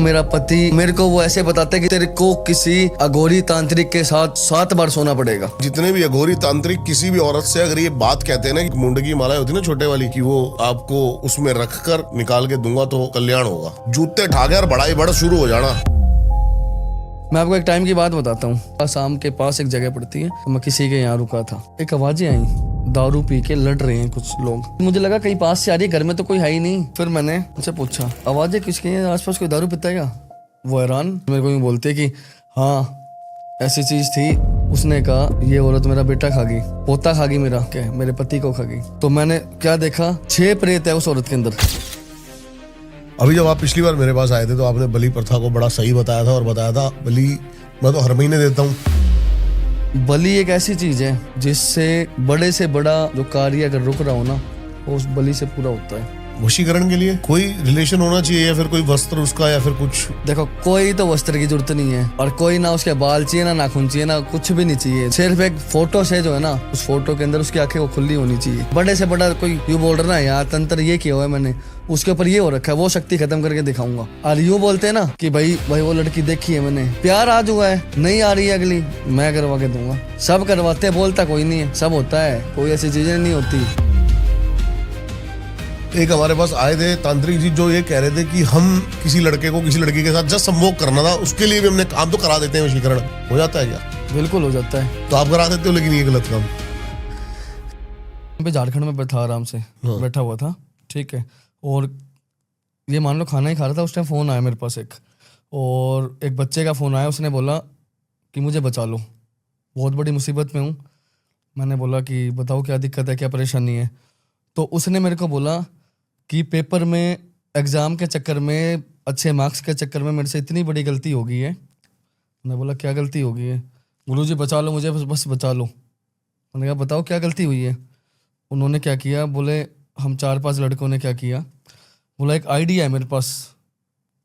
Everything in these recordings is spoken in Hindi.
मेरा पति मेरे को वो ऐसे बताते कि तेरे को किसी अघोरी तांत्रिक के साथ 7 बार सोना पड़ेगा। जितने भी अघोरी तांत्रिक किसी भी औरत से अगर ये बात कहते हैं ना कि मुंड की माला होती है ना छोटे वाली, कि वो आपको उसमें रख कर निकाल के दूंगा तो कल्याण होगा, जूते ठाके और बड़ाई बड़ा शुरू हो जाना। मैं आपको एक टाइम की बात बताता हूँ। शाम के पास एक जगह पड़ती है, मैं किसी के यहाँ रुका था। एक आवाजें आई, दारू पी के लड़ रहे हैं कुछ लोग। मुझे लगा कहीं पास से आ रही है, घर में तो कोई है ही नहीं। फिर मैंने उनसे पूछा आवाजें किसकी हैं, आसपास कोई दारू पीता है क्या? वो हैरान मेरे को यूँ बोलते कि हाँ ऐसी चीज थी। उसने कहा ये औरत मेरा बेटा खा गई, पोता खा गई, मेरा क्या मेरे पति को खा गई। तो मैंने क्या देखा, 6 प्रेत है उस औरत के अंदर। अभी जब आप पिछली बार मेरे पास आए थे तो आपने बलि प्रथा को बड़ा सही बताया था और बताया था बलि मैं तो हर महीने देता हूँ। बलि एक ऐसी चीज है जिससे बड़े से बड़ा जो कार्य अगर रुक रहा हो ना, वो उस बलि से पूरा होता है। वशीकरण के लिए कोई रिलेशन होना चाहिए या फिर कोई वस्त्र उसका या फिर कुछ? देखो कोई तो वस्त्र की जरूरत नहीं है और कोई ना उसके बाल चाहिए, ना नाखून चाहिए, ना कुछ भी नहीं चाहिए। सिर्फ एक फोटो से जो है ना, उस फोटो के अंदर उसकी आंखें वो खुली होनी चाहिए। बड़े से बड़ा कोई यूँ बोल रहा ना यार तंत्र ये किया हुआ है मैंने, उसके ऊपर ये हो रखा है, वो शक्ति खत्म करके दिखाऊंगा। और यूँ बोलते हैं ना कि भाई वो लड़की देखी है मैंने, प्यार आज हुआ है, नहीं आ रही है अगली, मैं करवा के दूंगा। सब करवाते हैं, बोलता कोई नहीं है, सब होता है, कोई ऐसी चीजें नहीं होती। एक हमारे पास आए थे तांत्रिक जी जो ये कह रहे थे कि हम किसी लड़के को किसी लड़की के साथ जस्ट संभोग करना था, उसके लिए भी हमने काम तो करा देते हैं। वशीकरण हो जाता है क्या? बिल्कुल हो जाता है। तो आप करा देते हो, लेकिन ये गलत काम। पे झारखंड में बैठा आराम से बैठा हुआ था, ठीक है, और ये मान लो खाना ही खा रहा था। उस टाइम फ़ोन आया मेरे पास और एक बच्चे का फ़ोन आया। उसने बोला कि मुझे बचा लो, बहुत बड़ी मुसीबत में हूँ। मैंने बोला कि बताओ क्या दिक्कत है, क्या परेशानी है। तो उसने मेरे को बोला कि पेपर में एग्ज़ाम के चक्कर में, अच्छे मार्क्स के चक्कर में मेरे से इतनी बड़ी गलती हो गई है। मैंने बोला क्या गलती हो गई है? गुरुजी बचा लो मुझे, बस बचा लो। मैंने कहा बताओ क्या गलती हुई है। उन्होंने क्या किया, बोले हम 4-5 लड़कों ने क्या किया, बोला एक आइडिया है मेरे पास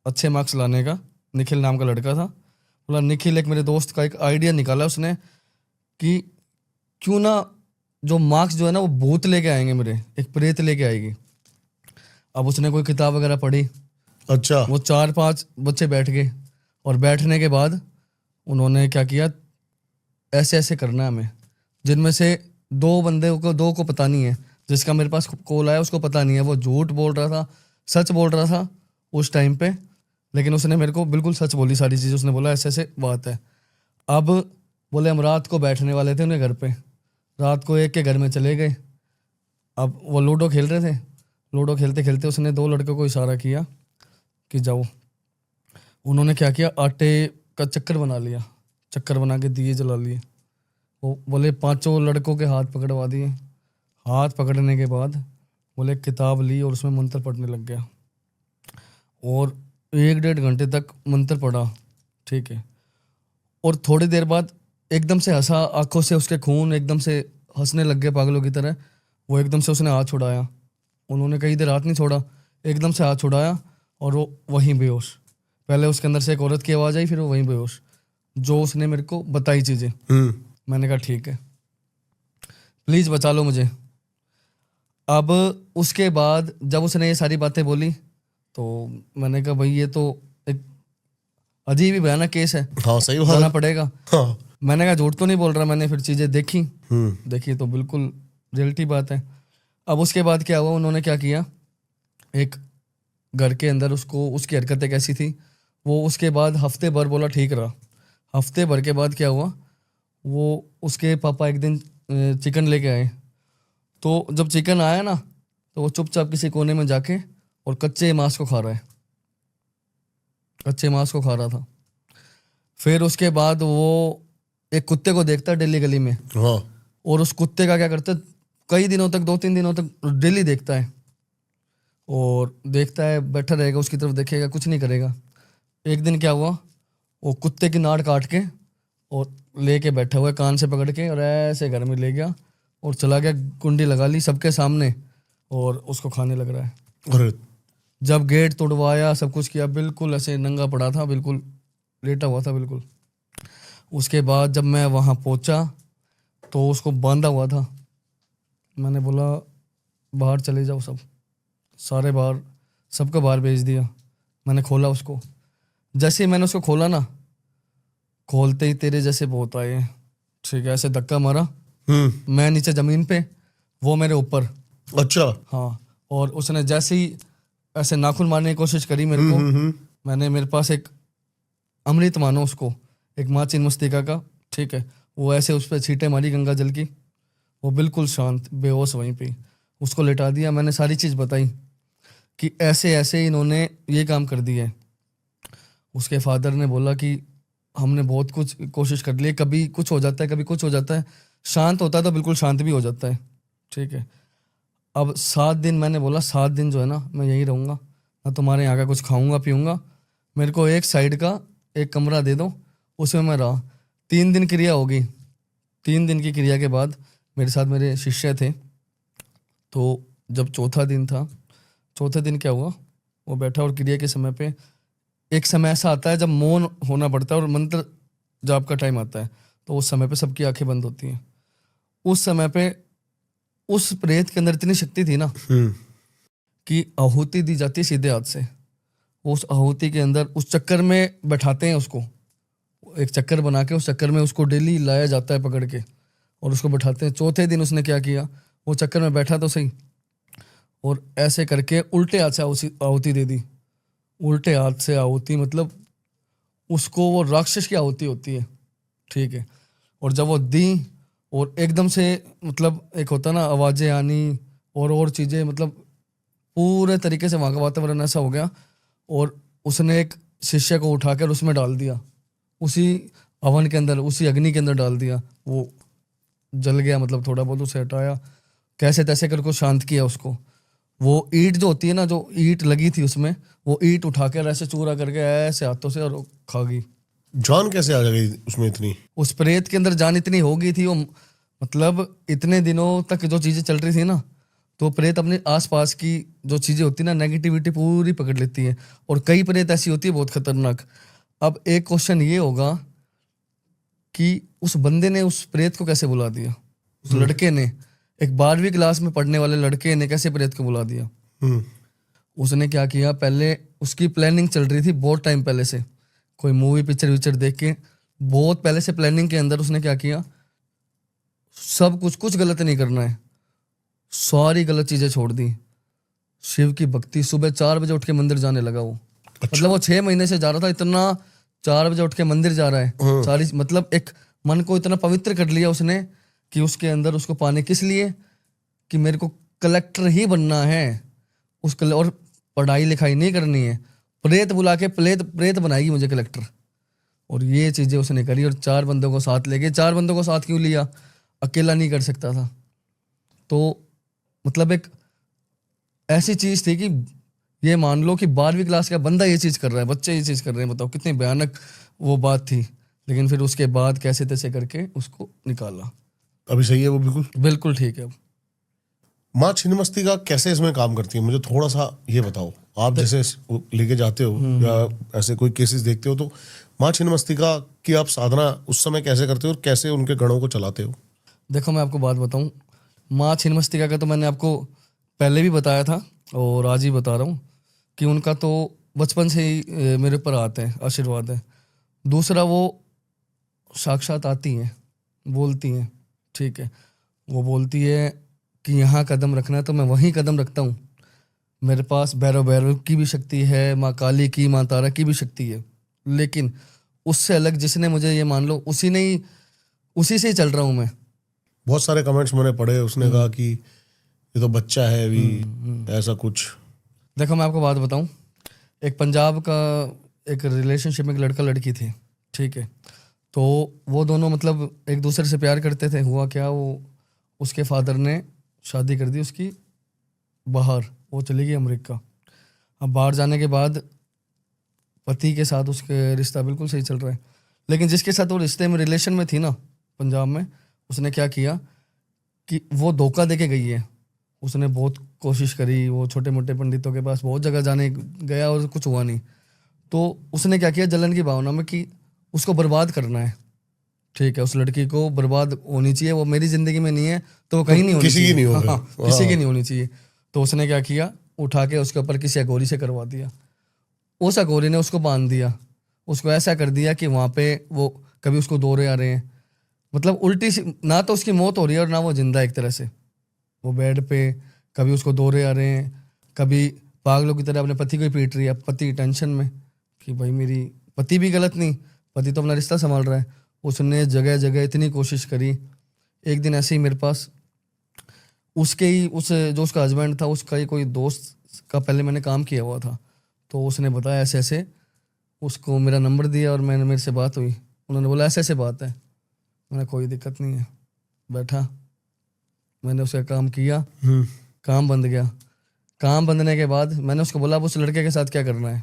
अच्छे मार्क्स लाने का। निखिल नाम का लड़का था। बोला निखिल एक मेरे दोस्त का एक आइडिया निकाला उसने कि क्यों ना जो मार्क्स जो है ना वो भूत लेके आएंगे, मेरे एक प्रेत लेके आएगी। अब उसने कोई किताब वगैरह पढ़ी। अच्छा। वो 4-5 बच्चे बैठ गए और बैठने के बाद उन्होंने क्या किया, ऐसे ऐसे करना है हमें, जिनमें से 2 को पता नहीं है। जिसका मेरे पास कॉल आया उसको पता नहीं है, वो झूठ बोल रहा था, सच बोल रहा था उस टाइम पे, लेकिन उसने मेरे को बिल्कुल सच बोली सारी चीज़। उसने बोला ऐसे ऐसे बात है। अब बोले हम रात को बैठने वाले थे उनके घर पे, रात को एक के घर में चले गए। अब वो लूडो खेल रहे थे, लूडो खेलते खेलते उसने 2 लड़कों को इशारा किया कि जाओ। उन्होंने क्या किया, आटे का चक्कर बना लिया, चक्कर बना के दिए जला लिए। वो बोले 5 लड़कों के हाथ पकड़वा दिए। हाथ पकड़ने के बाद बोले किताब ली और उसमें मंत्र पढ़ने लग गया और 1-1.5 घंटे तक मंत्र पढ़ा, ठीक है। और थोड़ी देर बाद एकदम से हंसा, आंखों से उसके खून एकदम से हंसने लग गए पागलों की तरह। वो एकदम से उसने हाथ छुड़ाया, उन्होंने कहीं देर हाथ नहीं छोड़ा, एकदम से हाथ छुड़ाया और वो वहीं बेहोश। पहले उसके अंदर से एक औरत की आवाज़ आई, फिर वो वहीं बेहोश, जो उसने मेरे को बताई चीज़ें। मैंने कहा ठीक है प्लीज़ बचा लो मुझे। अब उसके बाद जब उसने ये सारी बातें बोली तो मैंने कहा भाई ये तो एक अजीब ही भयानक केस है। हाँ सही बात, बताना पड़ेगा। हाँ। मैंने कहा झूठ तो नहीं बोल रहा। मैंने फिर चीज़ें देखी तो बिल्कुल रियलिटी बात है। अब उसके बाद क्या हुआ, उन्होंने क्या किया, एक घर के अंदर उसको, उसकी हरकतें कैसी थी, वो उसके बाद हफ्ते भर बोला ठीक रहा। हफ्ते भर के बाद क्या हुआ, वो उसके पापा एक दिन चिकन लेके आए। तो जब चिकन आया ना तो वो चुपचाप किसी कोने में जाके और कच्चे मांस को खा रहा है, कच्चे मांस को खा रहा था। फिर उसके बाद वो एक कुत्ते को देखता है डेली गली में, हाँ। और उस कुत्ते का क्या करता है, कई दिनों तक, 2-3 दिनों तक डेली देखता है और देखता है, बैठा रहेगा, उसकी तरफ देखेगा, कुछ नहीं करेगा। एक दिन क्या हुआ, वो कुत्ते की नाड़ काट के और लेके बैठा हुआ है, कान से पकड़ के, और ऐसे घर में ले गया और चला गया, कुंडी लगा ली सबके सामने और उसको खाने लग रहा है। अरे जब गेट तोड़वाया, सब कुछ किया, बिल्कुल ऐसे नंगा पड़ा था, बिल्कुल लेटा हुआ था बिल्कुल। उसके बाद जब मैं वहाँ पहुँचा तो उसको बांधा हुआ था। मैंने बोला बाहर चले जाओ सब, सारे बाहर, सबको बाहर भेज दिया। मैंने खोला उसको, जैसे ही मैंने उसको खोला ना, खोलते ही तेरे जैसे बहुत आए, ठीक है, ऐसे धक्का मारा, मैं नीचे जमीन पे, वो मेरे ऊपर। अच्छा। हाँ, और उसने जैसे ही ऐसे नाखून मारने की कोशिश करी मेरे को, मैंने, मेरे पास एक अमृत मानो उसको, एक माँ छिन्नमस्तिका का, ठीक है, वो ऐसे उस पर छींटे मारी गंगा जल की, वो बिल्कुल शांत बेहोश वहीं पे, उसको लेटा दिया। मैंने सारी चीज़ बताई कि ऐसे ऐसे इन्होंने ये काम कर दिया है। उसके फादर ने बोला कि हमने बहुत कुछ कोशिश कर ली, कभी कुछ हो जाता है, कभी कुछ हो जाता है, शांत होता है तो बिल्कुल शांत भी हो जाता है, ठीक है। अब 7 दिन, मैंने बोला 7 दिन जो है ना मैं यहीं रहूँगा, ना तुम्हारे यहाँ का कुछ खाऊंगा पीऊँगा, मेरे को एक साइड का एक कमरा दे दो, उसमें मैं रहा। 3 दिन क्रिया होगी, 3 दिन की क्रिया के बाद मेरे साथ मेरे शिष्य थे, तो जब चौथा दिन था, चौथे दिन क्या हुआ, वो बैठा और क्रिया के समय पे एक समय ऐसा आता है जब मौन होना पड़ता है और मंत्र जाप का टाइम आता है, तो उस समय पे सबकी आंखें बंद होती हैं। उस समय पे उस प्रेत के अंदर इतनी शक्ति थी ना कि आहुति दी जाती है सीधे हाथ से। उस आहुति के अंदर उस चक्कर में बैठाते हैं उसको, एक चक्कर बना के उस चक्कर में उसको डेली लाया जाता है पकड़ के और उसको बैठाते हैं। चौथे दिन उसने क्या किया, वो चक्कर में बैठा तो सही, और ऐसे करके उल्टे हाथ से आहुति दे दी। उल्टे हाथ से आहुति मतलब उसको, वो राक्षस की आहुति होती है, ठीक है। और जब वो दी और एकदम से मतलब एक होता ना आवाज़ें आनी और चीज़ें, मतलब पूरे तरीके से वहाँ का वातावरण ऐसा हो गया। और उसने एक शिष्य को उठाकर उसमें डाल दिया, उसी हवन के अंदर, उसी अग्नि के अंदर डाल दिया। वो जल गया, मतलब थोड़ा बहुत उसे हटाया, कैसे तैसे करके शांत किया उसको। वो ईंट जो होती है ना, जो ईंट लगी थी उसमें, वो ईंट उठाकर ऐसे चूरा करके ऐसे हाथों से और खा गई। जान कैसे आ गई उसमें इतनी? उस प्रेत के अंदर जान इतनी हो गई थी, वो मतलब इतने दिनों तक जो चीज़ें चल रही थी ना, तो प्रेत अपने आसपास की जो चीज़ें होती है ना, नेगेटिविटी पूरी पकड़ लेती है। और कई प्रेत ऐसी होती है बहुत खतरनाक। अब एक क्वेश्चन ये होगा कि उस बंदे ने उस प्रेत को कैसे बुला दिया, उस लड़के ने, एक 12वीं क्लास में पढ़ने वाले लड़के ने कैसे प्रेत को बुला दिया। उसने क्या किया, पहले उसकी प्लानिंग चल रही थी बहुत टाइम पहले से, कोई मूवी पिक्चर विक्चर देख के बहुत पहले से प्लानिंग के अंदर उसने क्या किया, सब कुछ गलत नहीं करना है, सारी गलत चीजें छोड़ दी। शिव की भक्ति, सुबह 4 बजे उठ के मंदिर जाने लगा वो। मतलब वो 6 महीने से जा रहा था, इतना 4 बजे उठ के मंदिर जा रहा है। सारी मतलब एक मन को इतना पवित्र कर लिया उसने कि उसके अंदर उसको पाने किस लिए, कि मेरे को कलेक्टर ही बनना है और पढ़ाई लिखाई नहीं करनी है, प्रेत बुला के प्रेत बनाएगी मुझे कलेक्टर। और ये चीजें उसने करी और 4 बंदों को साथ ले गए। 4 बंदों को साथ क्यों लिया, अकेला नहीं कर सकता था। तो मतलब एक ऐसी चीज थी कि ये मान लो कि 12वीं क्लास का बंदा ये चीज कर रहा है, बच्चे ये चीज कर रहे हैं, बताओ कितनी भयानक वो बात थी। लेकिन फिर उसके बाद कैसे तैसे करके उसको निकाला। अभी सही है वो? बिल्कुल बिल्कुल ठीक है। माँ छिन्नमस्तिका कैसे इसमें काम करती है, मुझे थोड़ा सा ये बताओ। आप जैसे लेके जाते हो या ऐसे कोई केसेस देखते हो, तो माँ छिन्नमस्तिका की आप साधना उस समय कैसे करते हो और कैसे उनके गणों को चलाते हो? देखो मैं आपको बात बताऊं, माँ छिन्नमस्तिका का तो मैंने आपको पहले भी बताया था और आज ही बता रहा हूँ कि उनका तो बचपन से ही मेरे ऊपर आते हैं, आशीर्वाद है। दूसरा, वो साक्षात आती हैं, बोलती हैं, ठीक है। वो बोलती है कि यहाँ कदम रखना है तो मैं वहीं कदम रखता हूँ। मेरे पास भैरव की भी शक्ति है, माँ काली की, माँ तारा की भी शक्ति है, लेकिन उससे अलग जिसने मुझे, ये मान लो उसी से ही चल रहा हूँ मैं। बहुत सारे कमेंट्स मैंने पढ़े, उसने कहा कि ये तो बच्चा है अभी, ऐसा कुछ। देखो मैं आपको बात बताऊं, एक पंजाब का एक रिलेशनशिप में एक लड़का लड़की थी, ठीक है। तो वो दोनों मतलब एक दूसरे से प्यार करते थे। हुआ क्या, वो उसके फादर ने शादी कर दी उसकी बाहर, वो चली गई अमेरिका। अब बाहर जाने के बाद पति के साथ उसके रिश्ता बिल्कुल सही चल रहा है, लेकिन जिसके साथ वो रिश्ते में रिलेशन में थी ना पंजाब में, उसने क्या किया कि वो धोखा दे के गई है। उसने बहुत कोशिश करी, वो छोटे मोटे पंडितों के पास बहुत जगह जाने गया और कुछ हुआ नहीं। तो उसने क्या किया, जलन की भावना में कि उसको बर्बाद करना है, ठीक है, उस लड़की को बर्बाद होनी चाहिए, वो मेरी जिंदगी में नहीं है तो वो कहीं नहीं होनी किसी की नहीं होगी। हाँ, किसी की नहीं होनी चाहिए। तो उसने क्या किया, उठा के उसके ऊपर किसी अघोरी से करवा दिया। उस अघोरी ने उसको बांध दिया उसको ऐसा कर दिया कि वहाँ पे वो कभी उसको दौरे आ रहे हैं, मतलब उल्टी सी, ना तो उसकी मौत हो रही है और ना वो जिंदा है एक तरह से, वो बेड पे, कभी उसको दौरे आ रहे हैं, कभी पागलों की तरह अपने पति को ही पीट रही है। अब पति टेंशन में कि भाई मेरी, पति भी गलत नहीं, पति तो अपना रिश्ता संभाल रहा है, उसने जगह जगह इतनी कोशिश करी। एक दिन ऐसे ही मेरे पास उसके ही उस जो उसका हस्बैंड था उसका ही कोई दोस्त का पहले मैंने काम किया हुआ था, तो उसने बताया ऐसे ऐसे, उसको मेरा नंबर दिया और मैंने, मेरे से बात हुई, उन्होंने बोला ऐसे ऐसे बात है। मैंने कोई दिक्कत नहीं है, बैठा, मैंने उसका काम किया, काम बंद गया। काम बंधने के बाद मैंने उसको बोला अब उस लड़के के साथ क्या करना है।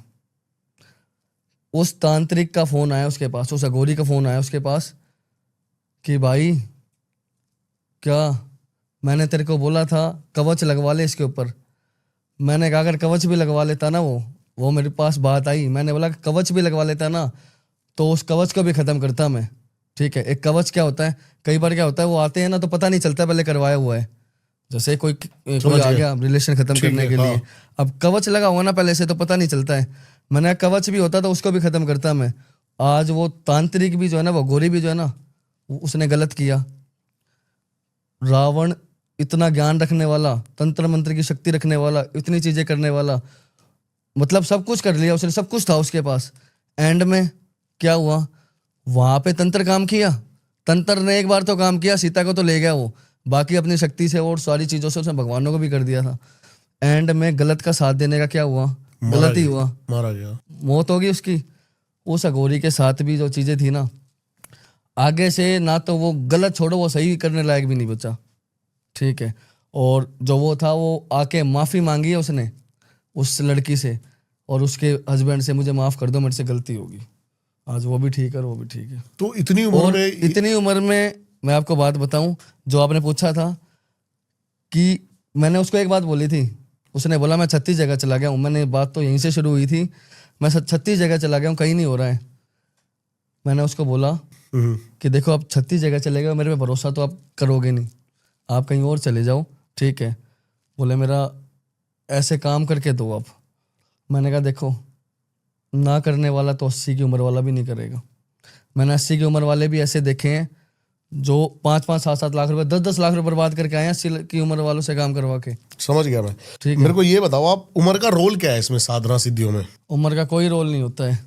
उस तांत्रिक का फ़ोन आया उसके पास, उस अघोरी का फ़ोन आया उसके पास कि भाई क्या, मैंने तेरे को बोला था कवच लगवा ले इसके ऊपर। मैंने कहा अगर कवच भी लगवा लेता ना, वो मेरे पास बात आई, मैंने बोला कवच भी लगवा लेता ना तो उस कवच को भी ख़त्म करता मैं। ठीक है, एक कवच क्या होता है, कई बार क्या होता है वो आते हैं ना तो पता नहीं चलता पहले करवाया हुआ है, जैसे कोई आ गया रिलेशन खत्म करने के लिए, अब कवच लगा हुआ ना पहले से तो पता नहीं चलता है। मैंने कवच भी होता तो उसको भी खत्म करता मैं। आज वो तांत्रिक भी जो है ना, वो गोरी भी जो है ना, उसने गलत किया। रावण इतना ज्ञान रखने वाला, तंत्र मंत्र की शक्ति रखने वाला, इतनी चीजें करने वाला, मतलब सब कुछ कर लिया उसने, सब कुछ था उसके पास। एंड में क्या हुआ, वहां पे तंत्र काम किया, तंत्र ने एक बार तो काम किया, सीता को तो ले गया वो, बाकी अपनी शक्ति से और सारी चीजों से उसने भगवानों को भी कर दिया था। एंड में गलत का साथ देने का क्या हुआ, गलत ही हुआ, मारा गया, मौत होगी उसकी। उस अघोरी के साथ भी जो चीजें थी ना, आगे से ना तो वो गलत छोड़ो, वो सही करने लायक भी नहीं बचा। ठीक है, और जो वो था वो आके माफी मांगी है उसने उस लड़की से और उसके हस्बैंड से, मुझे माफ कर दो मेरे से गलती होगी। आज वो भी ठीक है और वो भी ठीक है। तो इतनी उम्र में, इतनी उम्र में मैं आपको बात बताऊं, जो आपने पूछा था कि मैंने उसको एक बात बोली थी, उसने बोला मैं 36 जगह चला गया हूँ। मैंने, बात तो यहीं से शुरू हुई थी, मैं 36 जगह चला गया हूँ, कहीं नहीं हो रहा है। मैंने उसको बोला कि देखो आप 36 जगह चले गए, मेरे पे भरोसा तो आप करोगे नहीं, आप कहीं और चले जाओ। ठीक है, बोले मेरा ऐसे काम करके दो आप। मैंने कहा देखो, ना करने वाला तो 80 की उम्र वाला भी नहीं करेगा। मैंने 80 की उम्र वाले भी ऐसे देखे हैं जो 5-5, 7-7 लाख रुपए, 10-10 लाख रुपए बर्बाद करके आए हैं 80 की उम्र वालों से काम करवा के। समझ गया मैं। ठीक है, मेरे को ये बताओ, आप उम्र का रोल क्या है इसमें साधना सिद्धियों में? उम्र का कोई रोल नहीं होता है,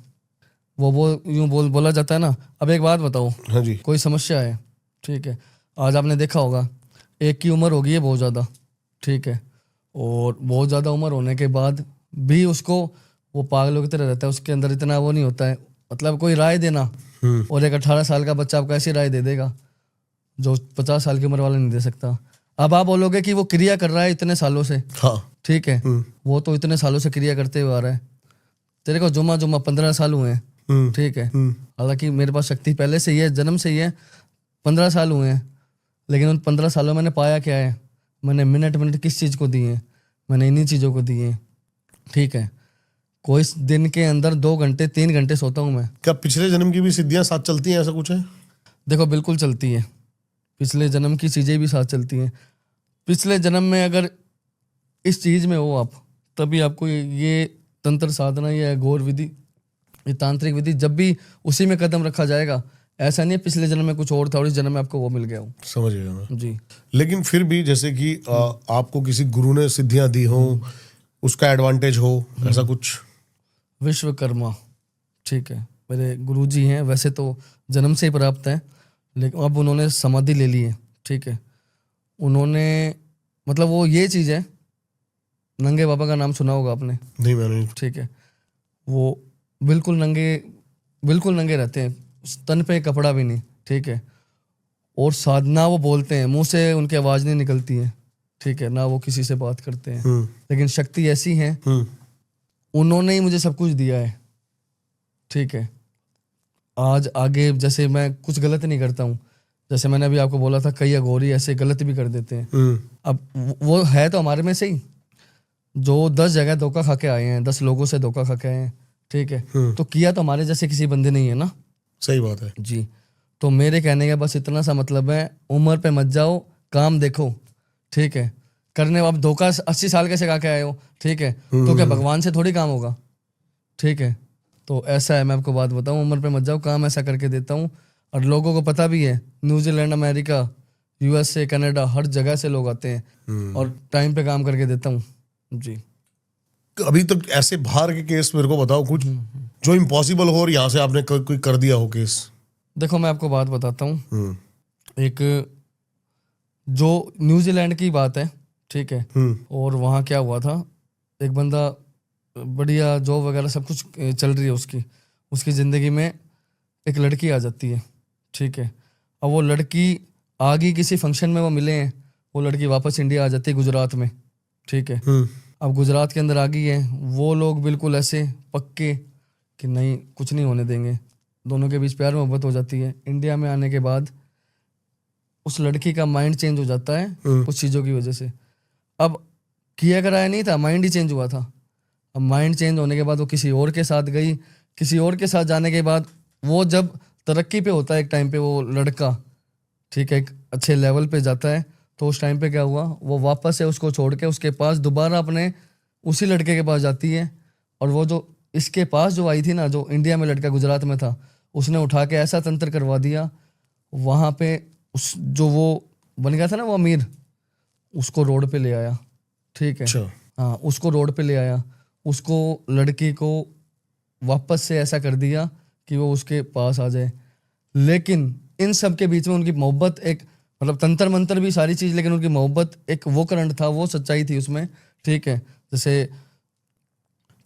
वो यूं बोला जाता है ना। अब एक बात बताओ, हाँ जी, कोई समस्या है, ठीक है, आज आपने देखा होगा एक की उम्र होगी है बहुत ज़्यादा, ठीक है, और बहुत ज़्यादा उम्र होने के बाद भी उसको, वो पागलों की तरह रहता है, उसके अंदर इतना वो नहीं होता है, मतलब कोई राय देना, और एक 18 साल का बच्चा आपको ऐसी राय दे देगा जो 50 साल की उम्र वाला नहीं दे सकता। अब आप बोलोगे कि वो क्रिया कर रहा है इतने सालों से, हाँ, ठीक है, वो तो इतने सालों से क्रिया करते हुए आ रहा है, तेरे को जुम्मा 15 साल हुए हैं, ठीक है, हालांकि मेरे पास शक्ति पहले से ही है, जन्म से ही है, 15 साल हुए हैं, लेकिन उन 15 सालों में मैंने पाया क्या है, मैंने मिनट किस चीज़ को दी है, मैंने इन्हीं चीज़ों को दी है। ठीक है, कोई दिन के अंदर 2 घंटे 3 घंटे सोता हूँ मैं। क्या पिछले जन्म की भी सिद्धियां साथ चलती हैं, ऐसा कुछ है? देखो बिल्कुल चलती है, पिछले जन्म की चीज़ें भी साथ चलती हैं। पिछले जन्म में अगर इस चीज़ में हो आप, तभी आपको ये तंत्र साधना, ये घोर विधि, ये तांत्रिक विधि, जब भी उसी में कदम रखा जाएगा। ऐसा नहीं है पिछले जन्म में कुछ और था और इस जन्म में आपको वो मिल गया हो। समझ गया मैं जी। लेकिन फिर भी जैसे कि आपको किसी गुरु ने सिद्धियां दी हो, उसका एडवांटेज हो, ऐसा कुछ? विश्वकर्मा, ठीक है, मेरे गुरुजी हैं, वैसे तो जन्म से ही प्राप्त है, लेकिन अब उन्होंने समाधि ले ली है। ठीक है, उन्होंने, मतलब वो ये चीज़ है, नंगे बाबा का नाम सुना होगा आपने? नहीं, मैंने। ठीक है, वो बिल्कुल नंगे रहते हैं, तन पे कपड़ा भी नहीं। ठीक है, और साधना वो बोलते हैं, मुंह से उनकी आवाज़ नहीं निकलती है। ठीक है, ना वो किसी से बात करते हैं, लेकिन शक्ति ऐसी है, उन्होंने ही मुझे सब कुछ दिया है। ठीक है, आज आगे जैसे मैं कुछ गलत नहीं करता हूँ, जैसे मैंने अभी आपको बोला था, कई अघोरी ऐसे गलत भी कर देते हैं। अब वो है तो हमारे में से ही, जो 10 जगह धोखा खा के आए हैं, 10 लोगों से धोखा खा के आए हैं। ठीक है, तो किया तो हमारे जैसे किसी बंदे नहीं है ना। सही बात है जी। तो मेरे कहने का बस इतना सा मतलब है, उम्र पे मत जाओ, काम देखो। ठीक है, करने आप धोखा 80 साल के से खा के आए हो, ठीक है, तो क्या भगवान से थोड़ी काम होगा? ठीक है, तो ऐसा है, मैं आपको बात बताऊं, उम्र पे मत जाओ, काम ऐसा करके देता हूँ। और लोगों को पता भी है, न्यूजीलैंड, अमेरिका, यूएसए, कनाडा, हर जगह से लोग आते हैं और टाइम पे काम करके देता हूँ जी। अभी तक ऐसे बाहर के केस मेरे को बताओ कुछ जो इम्पॉसिबल हो और यहाँ से आपने कोई कर दिया हो केस। देखो मैं आपको बात बताता हूँ, एक जो न्यूजीलैंड की बात है, ठीक है, और वहाँ क्या हुआ था, एक बंदा बढ़िया जॉब वगैरह सब कुछ चल रही है उसकी, उसकी ज़िंदगी में एक लड़की आ जाती है, ठीक है। अब वो लड़की आ गई किसी फंक्शन में, वो मिले हैं, वो लड़की वापस इंडिया आ जाती है गुजरात में, ठीक है। अब गुजरात के अंदर आ गई है, वो लोग बिल्कुल ऐसे पक्के कि नहीं कुछ नहीं होने देंगे, दोनों के बीच प्यार मोहब्बत हो जाती है। इंडिया में आने के बाद उस लड़की का माइंड चेंज हो जाता है कुछ चीज़ों की वजह से। अब किया कराया नहीं था, माइंड ही चेंज हुआ था। अब माइंड चेंज होने के बाद वो किसी और के साथ गई, किसी और के साथ जाने के बाद वो जब तरक्की पे होता है एक टाइम पे वो लड़का, ठीक है, एक अच्छे लेवल पे जाता है, तो उस टाइम पे क्या हुआ, वो वापस से उसको छोड़ के उसके पास दोबारा अपने उसी लड़के के पास जाती है। और वो जो इसके पास जो आई थी ना, जो इंडिया में लड़का गुजरात में था, उसने उठा के ऐसा तंत्र करवा दिया वहाँ पे, उस जो वो बन गया था ना वो अमीर, उसको रोड पे ले आया, ठीक है। हाँ, उसको रोड पे ले आया, उसको लड़की को वापस से ऐसा कर दिया कि वो उसके पास आ जाए। लेकिन इन सब के बीच में उनकी मोहब्बत, एक मतलब तंत्र मंत्र भी सारी चीज़, लेकिन उनकी मोहब्बत एक वो करंट था, वो सच्चाई थी उसमें, ठीक है। जैसे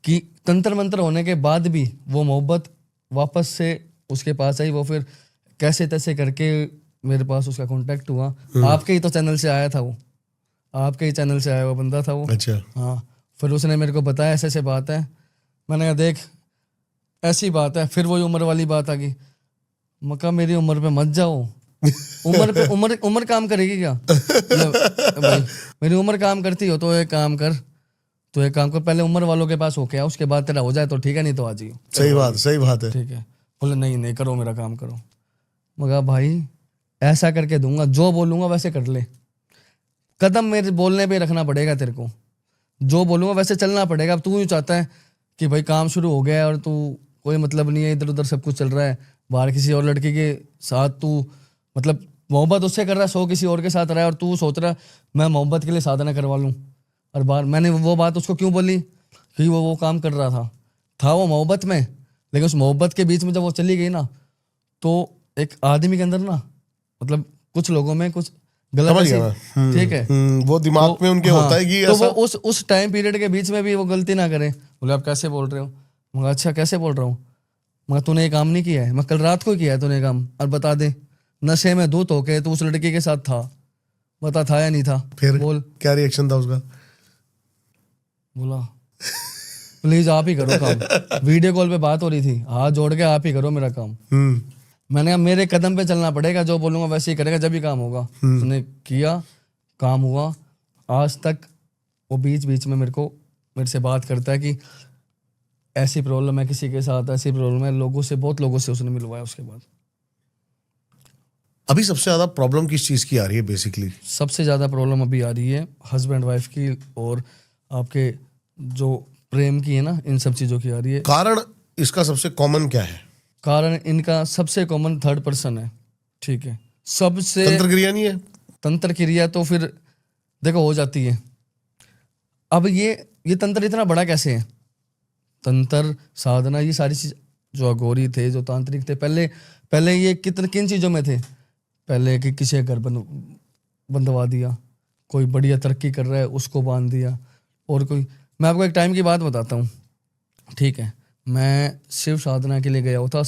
कि तंत्र मंत्र होने के बाद भी वो मोहब्बत वापस से उसके पास आई। वो फिर कैसे तैसे करके मेरे पास उसका कांटेक्ट हुआ, आपके ही तो चैनल से आया था वो, आपके ही चैनल से आया हुआ बंदा था वो। अच्छा। हाँ, फिर उसने मेरे को बताया ऐसे ऐसे बात है। मैंने कहा देख ऐसी बात है, फिर वही उम्र वाली बात आ गई। मैं कहा मेरी उम्र पे मत जाओ, उम्र काम करेगी क्या? भाई मेरी उम्र काम करती हो तो एक काम कर, पहले उम्र वालों के पास होके आ, उसके बाद तेरा हो जाए तो ठीक है, नहीं तो आ जाइयो। सही बात है। ठीक है, बोले नहीं नहीं करो, मेरा काम करो। मगर भाई ऐसा करके दूंगा, जो बोलूंगा वैसे कर ले, कदम मेरे बोलने पे रखना पड़ेगा तेरे को, जो बोलूंगा वैसे चलना पड़ेगा। अब तू यूँ चाहता है कि भाई काम शुरू हो गया है और तू कोई मतलब नहीं है, इधर उधर सब कुछ चल रहा है, बाहर किसी और लड़के के साथ तू मतलब मोहब्बत उससे कर रहा है, 100 किसी और के साथ रहा है, और तू सोच रहा है मैं मोहब्बत के लिए साधना करवा लूँ। और बाहर मैंने वो बात उसको क्यों बोली कि वो काम कर रहा था वो मोहब्बत में, लेकिन उस मोहब्बत के बीच में जब वो चली गई ना, तो एक आदमी के अंदर ना मतलब कुछ लोगों में कुछ गलत ऐसी, ठीक है, वो दिमाग तो, में उनके हाँ, होता है कि तो ऐसा। वो उस टाइम पीरियड के बीच में भी वो गलती ना करे। बोले आप कैसे बोल रहे हो? मगर अच्छा कैसे बोल रहा हूँ? मगर तूने ये काम नहीं किया है, मैं कल रात को किया है तूने काम, और बता दे नशे में धूत होके तू उस लड़की के साथ था, बता था या नहीं था? फिर बोल क्या रिएक्शन था उसका? बोला प्लीज आप ही करो काम, वीडियो कॉल पे बात हो रही थी, हाथ जोड़ के आप ही करो मेरा काम। मैंने कहा मेरे कदम पे चलना पड़ेगा, जो बोलूंगा वैसे ही करेगा, जब भी काम होगा। उसने किया, काम हुआ। आज तक वो बीच बीच में मेरे से बात करता है कि ऐसी प्रॉब्लम है किसी के साथ, ऐसी प्रॉब्लम है, बहुत लोगों से उसने मिलवाया उसके बाद। अभी सबसे ज्यादा प्रॉब्लम किस चीज की आ रही है बेसिकली? सबसे ज्यादा प्रॉब्लम अभी आ रही है हस्बैंड वाइफ की, और आपके जो प्रेम की है ना, इन सब चीजों की आ रही है। कारण इसका सबसे कॉमन क्या है? कारण इनका सबसे कॉमन थर्ड पर्सन है, ठीक है। सबसे तंत्र क्रिया नहीं है? तंत्र क्रिया तो फिर देखो हो जाती है। अब ये तंत्र इतना बड़ा कैसे है? तंत्र साधना ये सारी चीज, जो अघोरी थे, जो तांत्रिक थे, पहले ये किन चीजों में थे? पहले कि किसी का घर बंधवा दिया, कोई बढ़िया तरक्की कर रहा है उसको बांध दिया, और कोई, मैं आपको एक टाइम की बात बताता हूँ, ठीक है। मैं शिव साधना के लिए गया हुआ था,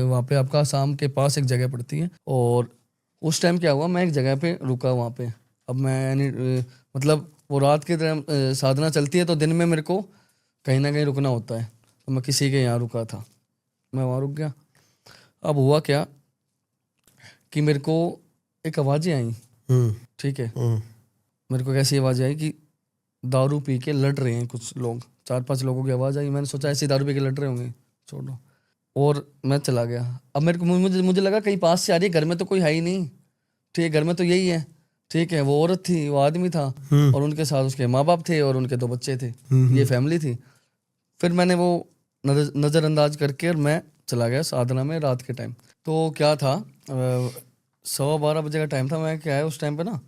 वहाँ पे आपका आसाम के पास एक जगह पड़ती है, और उस टाइम क्या हुआ, मैं एक जगह पे रुका वहाँ पे। अब मैं मतलब वो रात की तरह साधना चलती है, तो दिन में मेरे को कहीं ना कहीं रुकना होता है, तो मैं किसी के यहाँ रुका था, मैं वहाँ रुक गया। अब हुआ क्या कि मेरे को एक आवाज़ें आई, ठीक है। मेरे को कैसी आवाज़ आई कि दारू पी के लड़ रहे हैं कुछ लोग, 4-5 लोगों की आवाज़ आई। मैंने सोचा ऐसे दारू पी के लड़ रहे होंगे, छोड़ो, और मैं चला गया। अब मेरे को मुझे लगा कहीं पास से आ रही है, घर में तो कोई है ही नहीं, ठीक है, घर में तो यही है, ठीक है। वो औरत थी, वो आदमी था, और उनके साथ उसके माँ बाप थे और उनके 2 बच्चे थे, ये फैमिली थी। फिर मैंने वो नज़रअंदाज करके और मैं चला गया साधना में रात के टाइम। तो क्या था 12:15 बजे का टाइम था। मैं क्या है उस टाइम पे ना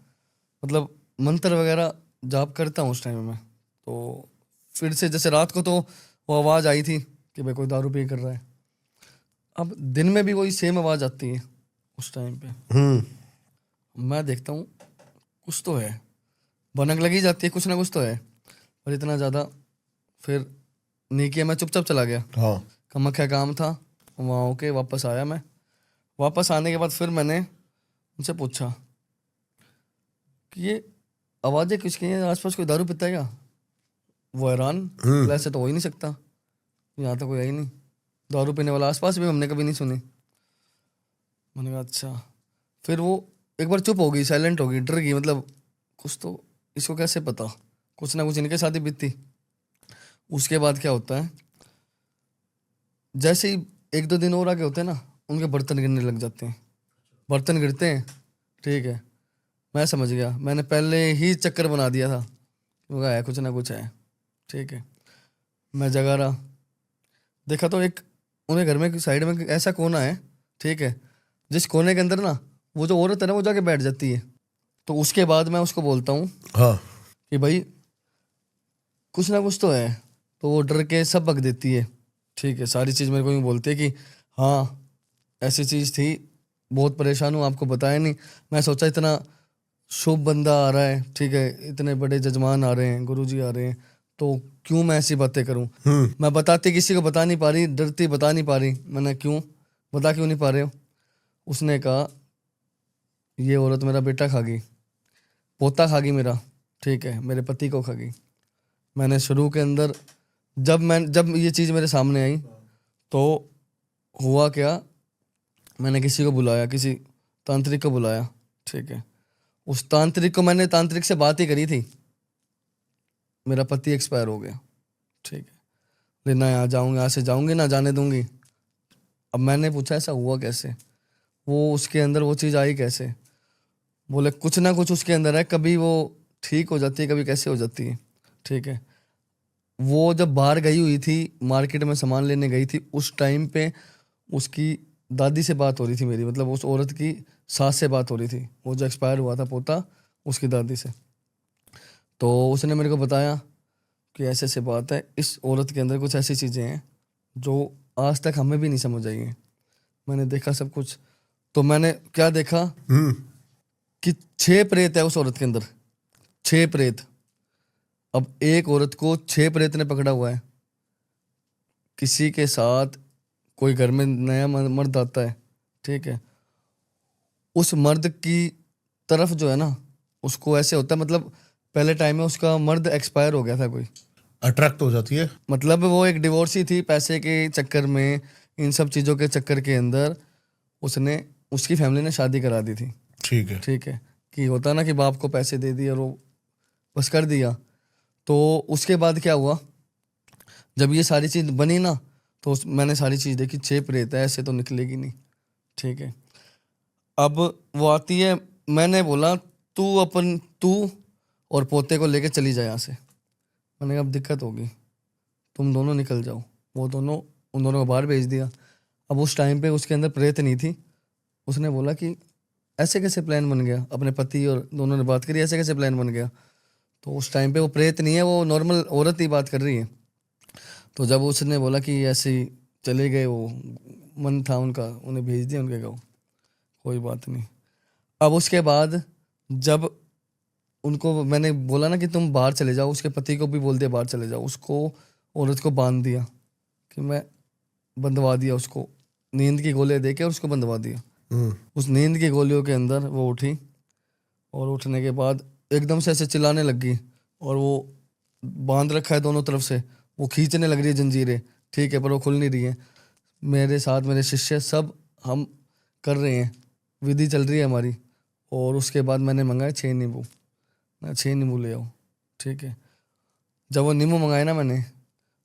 मतलब मंत्र वगैरह जाप करता हूँ उस टाइम में मैं। तो फिर से जैसे रात को तो वो आवाज़ आई थी कि भाई कोई दारू पी कर रहा है। अब दिन में भी वही सेम आवाज़ आती है उस टाइम पे। मैं देखता हूँ कुछ तो है, भनक लगी जाती है, कुछ ना कुछ तो है। पर इतना ज़्यादा फिर नहीं किया, मैं चुपचाप चला गया। हाँ कमख्या काम था वहाँ होके वापस आया मैं। वापस आने के बाद फिर मैंने उनसे पूछा कि ये आवाज़ें किसकी हैं, आसपास कोई दारू पीता है क्या? वो हैरान, बोला, ऐसे तो हो ही नहीं सकता, यहाँ तो कोई है ही नहीं, दारू पीने वाला आसपास भी हमने कभी नहीं सुनी। मैंने कहा अच्छा। फिर वो एक बार चुप हो गई, साइलेंट हो गई, डर गई, मतलब कुछ तो इसको कैसे पता, कुछ ना कुछ इनके साथ ही बीतती। उसके बाद क्या होता है, जैसे ही 1-2 दिन और आगे होते हैं ना, उनके बर्तन गिरने लग जाते हैं। बर्तन गिरते हैं, ठीक है, मैं समझ गया, मैंने पहले ही चक्कर बना दिया था, होगा है कुछ ना कुछ है, ठीक है। मैं जगा रहा, देखा तो एक उन्हें घर में साइड में ऐसा कोना है, ठीक है, जिस कोने के अंदर ना वो जो औरत है ना वो जाके बैठ जाती है। तो उसके बाद मैं उसको बोलता हूँ हाँ कि भाई कुछ ना कुछ तो है। तो वो डर के सब बक देती है, ठीक है, सारी चीज़ मेरे को यूँ बोलती है कि हाँ ऐसी चीज़ थी, बहुत परेशान हूँ, आपको बताया नहीं। मैं सोचा इतना शुभ बंदा आ रहा है, ठीक है, इतने बड़े जजमान आ रहे हैं, गुरुजी आ रहे हैं, तो क्यों मैं ऐसी बातें करूं। मैं बताती किसी को बता नहीं पा रही, डरती बता नहीं पा रही। मैंने क्यों नहीं पा रहे हो? उसने कहा ये औरत मेरा बेटा खा गई, पोता खा गई मेरा, ठीक है, मेरे पति को खा गई। मैंने शुरू के अंदर जब ये चीज़ मेरे सामने आई तो हुआ क्या, मैंने किसी को बुलाया, किसी तांत्रिक को बुलाया, ठीक है। उस तांत्रिक से बात ही करी थी, मेरा पति एक्सपायर हो गया, ठीक है, लेना यहाँ जाऊँगी, यहाँ से जाऊँगी ना जाने दूंगी। अब मैंने पूछा ऐसा हुआ कैसे, वो उसके अंदर वो चीज़ आई कैसे? बोले कुछ ना कुछ उसके अंदर है, कभी वो ठीक हो जाती है, कभी कैसे हो जाती है, ठीक है। वो जब बाहर गई हुई थी, मार्केट में सामान लेने गई थी, उस टाइम पे उसकी दादी से बात हो रही थी मेरी, मतलब उस औरत की सास से बात हो रही थी, वो जो एक्सपायर हुआ था पोता, उसकी दादी से। तो उसने मेरे को बताया कि ऐसे ऐसे बात है, इस औरत के अंदर कुछ ऐसी चीज़ें हैं जो आज तक हमें भी नहीं समझ आई हैं। मैंने देखा सब कुछ, तो मैंने क्या देखा कि 6 प्रेत है उस औरत के अंदर, 6 प्रेत। अब एक औरत को 6 प्रेत ने पकड़ा हुआ है। किसी के साथ कोई घर में नया मर्द आता है, ठीक है, उस मर्द की तरफ जो है ना, उसको ऐसे होता है, मतलब पहले टाइम में उसका मर्द एक्सपायर हो गया था कोई, अट्रैक्ट हो जाती है। मतलब वो एक डिवोर्सी थी, पैसे के चक्कर में, इन सब चीज़ों के चक्कर के अंदर उसने, उसकी फैमिली ने शादी करा दी थी, ठीक है ठीक है, कि होता ना कि बाप को पैसे दे दिए और वो बस कर दिया। तो उसके बाद क्या हुआ, जब ये सारी चीज़ बनी ना, तो मैंने सारी चीज़ देखी, 6 प्रेत है, ऐसे तो निकलेगी नहीं, ठीक है। अब वो आती है, मैंने बोला तू और पोते को लेके चली जाए यहाँ से। मैंने कहा अब दिक्कत होगी, तुम दोनों निकल जाओ। वो दोनों, उन दोनों को बाहर भेज दिया। अब उस टाइम पे उसके अंदर प्रेत नहीं थी। उसने बोला कि ऐसे कैसे प्लान बन गया, अपने पति और दोनों ने बात करी, ऐसे कैसे प्लान बन गया। तो उस टाइम पे वो प्रेत नहीं है, वो नॉर्मल औरत ही बात कर रही है। तो जब उसने बोला कि ऐसे ही चले गए, वो मन था उनका, उन्हें भेज दिया उनके गाँव, कोई बात नहीं। अब उसके बाद जब उनको मैंने बोला ना कि तुम बाहर चले जाओ, उसके पति को भी बोल दिया बाहर चले जाओ, उसको औरत को बांध दिया, कि मैं बंधवा दिया उसको, नींद की गोलियां दे के और उसको बंधवा दिया। उस नींद की गोलियों के अंदर वो उठी, और उठने के बाद एकदम से ऐसे चिल्लाने लग गई, और वो बांध रखा है दोनों तरफ से, वो खींचने लग रही है जंजीरें, ठीक है, पर वो खुल नहीं रही है। मेरे साथ मेरे शिष्य सब हम कर रहे हैं, विधि चल रही है हमारी। और उसके बाद मैंने मंगाए 6 नींबू, मैं 6 नींबू ले आओ, ठीक है। जब वो नींबू मंगाए ना मैंने,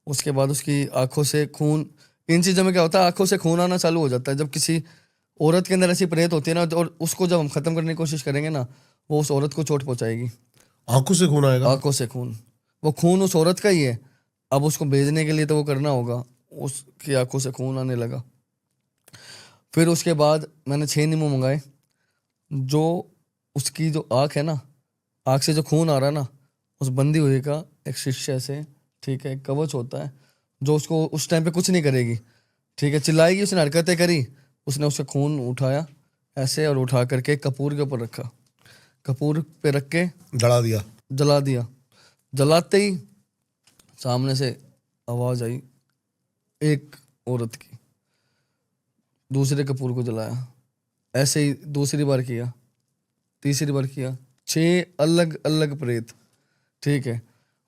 उसके बाद उसकी आंखों से खून, इन चीज़ों में क्या होता है, आंखों से खून आना चालू हो जाता है। जब किसी औरत के अंदर ऐसी प्रेत होती है ना, और उसको जब हम खत्म करने की कोशिश करेंगे ना, वो उस औरत को चोट पहुंचाएगी। आंखों से खून आएगा। आंखों से खून, वो खून उस औरत का ही है। अब उसको भेजने के लिए तो वो करना होगा, उसकी आंखों से खून आने लगा। फिर उसके बाद मैंने 6 नींबू मंगाए। जो उसकी जो आँख है ना, आँख से जो खून आ रहा है ना, उस बंदी हुई का एक शिष्य से, ठीक है, एक कवच होता है जो उसको उस टाइम पे कुछ नहीं करेगी, ठीक है। चिल्लाएगी, उसने हरकतें करी, उसने उसका खून उठाया ऐसे और उठा करके कपूर के ऊपर रखा, कपूर पे रख के जला दिया। जला दिया। जलाते ही सामने से आवाज आई एक औरत की। दूसरे कपूर को जलाया, ऐसे ही दूसरी बार किया, तीसरी बार किया, 6 अलग अलग प्रेत, ठीक है।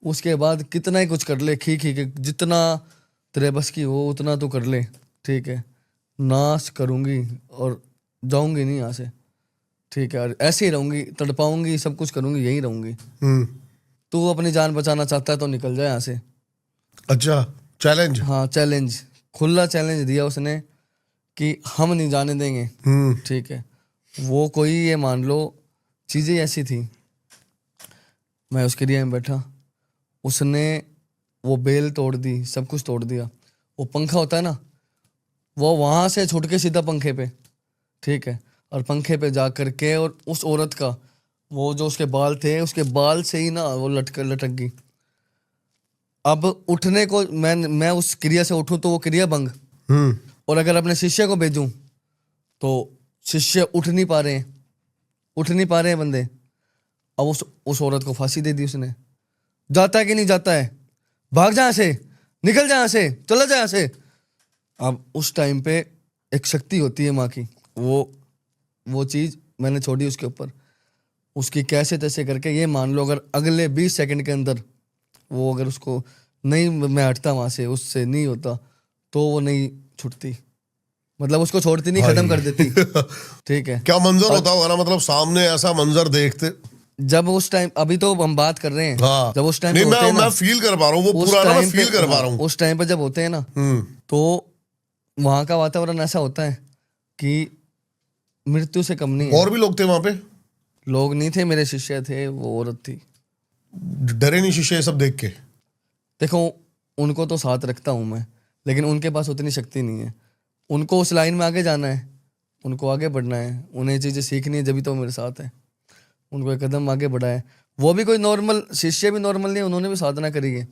उसके बाद कितना ही कुछ कर ले, खी खी के, जितना तेरे बस की हो उतना तो कर ले, ठीक है। नाश करूंगी और जाऊंगी नहीं यहाँ से, ठीक है। और ऐसे ही रहूंगी, तड़पाऊंगी, सब कुछ करूंगी, यहीं रहूंगी। तू अपनी जान बचाना चाहता है तो निकल जाए यहाँ से। अच्छा, चैलेंज। हाँ, चैलेंज, खुला चैलेंज दिया उसने कि हम नहीं जाने देंगे, ठीक है। वो कोई, ये मान लो चीज़ें ऐसी थी। मैं उसके एरिया में बैठा, उसने वो बेल तोड़ दी, सब कुछ तोड़ दिया। वो पंखा होता है ना, वो वहाँ से छुट के सीधा पंखे पे, ठीक है। और पंखे पे जा करके, और उस औरत का वो जो उसके बाल थे, उसके बाल से ही ना वो लटक गई। अब उठने को मैं उस क्रिया से उठूं तो वो क्रिया भंग, और अगर अपने शिष्य को भेजूं तो शिष्य उठ नहीं पा रहे हैं, उठ नहीं पा रहे हैं बंदे। अब उस औरत को फांसी दे दी उसने। जाता है कि नहीं जाता है, भाग जा यहाँ से, निकल जा यहाँ से, चला जा यहाँ से। अब उस टाइम पे एक शक्ति होती है माँ की, वो चीज़ मैंने छोड़ी उसके ऊपर। उसकी कैसे तैसे करके, ये मान लो अगर अगले 20 सेकंड के अंदर वो, अगर उसको नहीं, मैं हटता वहाँ से, उससे नहीं होता तो वो नहीं छूटती, मतलब उसको छोड़ती नहीं, खत्म कर देती, ठीक है। क्या मंजर होता होगा ना, मतलब सामने ऐसा मंजर देखते जब उस टाइम, अभी तो हम बात कर रहे हैं, हाँ। जब उस टाइम नहीं, होते हैं ना, मैं फील कर पा रहा हूँ वो उस पूरा ना, मैं टाइम फील पे, कर पा हाँ, रहा हूँ। उस टाइम पे जब होते हैं ना, तो वहाँ का वातावरण ऐसा होता है कि मृत्यु से कम नहीं है। और भी लोग थे वहां पे? लोग नहीं थे, मेरे शिष्य थे, वो औरत थी। डरे नहीं शिष्य ये सब देख के? देखो, उनको तो साथ रखता हूँ मैं, लेकिन उनके पास उतनी शक्ति नहीं है। उनको उस लाइन में आगे जाना है, उनको आगे बढ़ना है, उन्हें चीज़ें सीखनी है, जब तो मेरे साथ है। उनको एक कदम आगे बढ़ाए। वो भी कोई नॉर्मल शिष्य भी नॉर्मल नहीं, उन्होंने भी साधना करी है।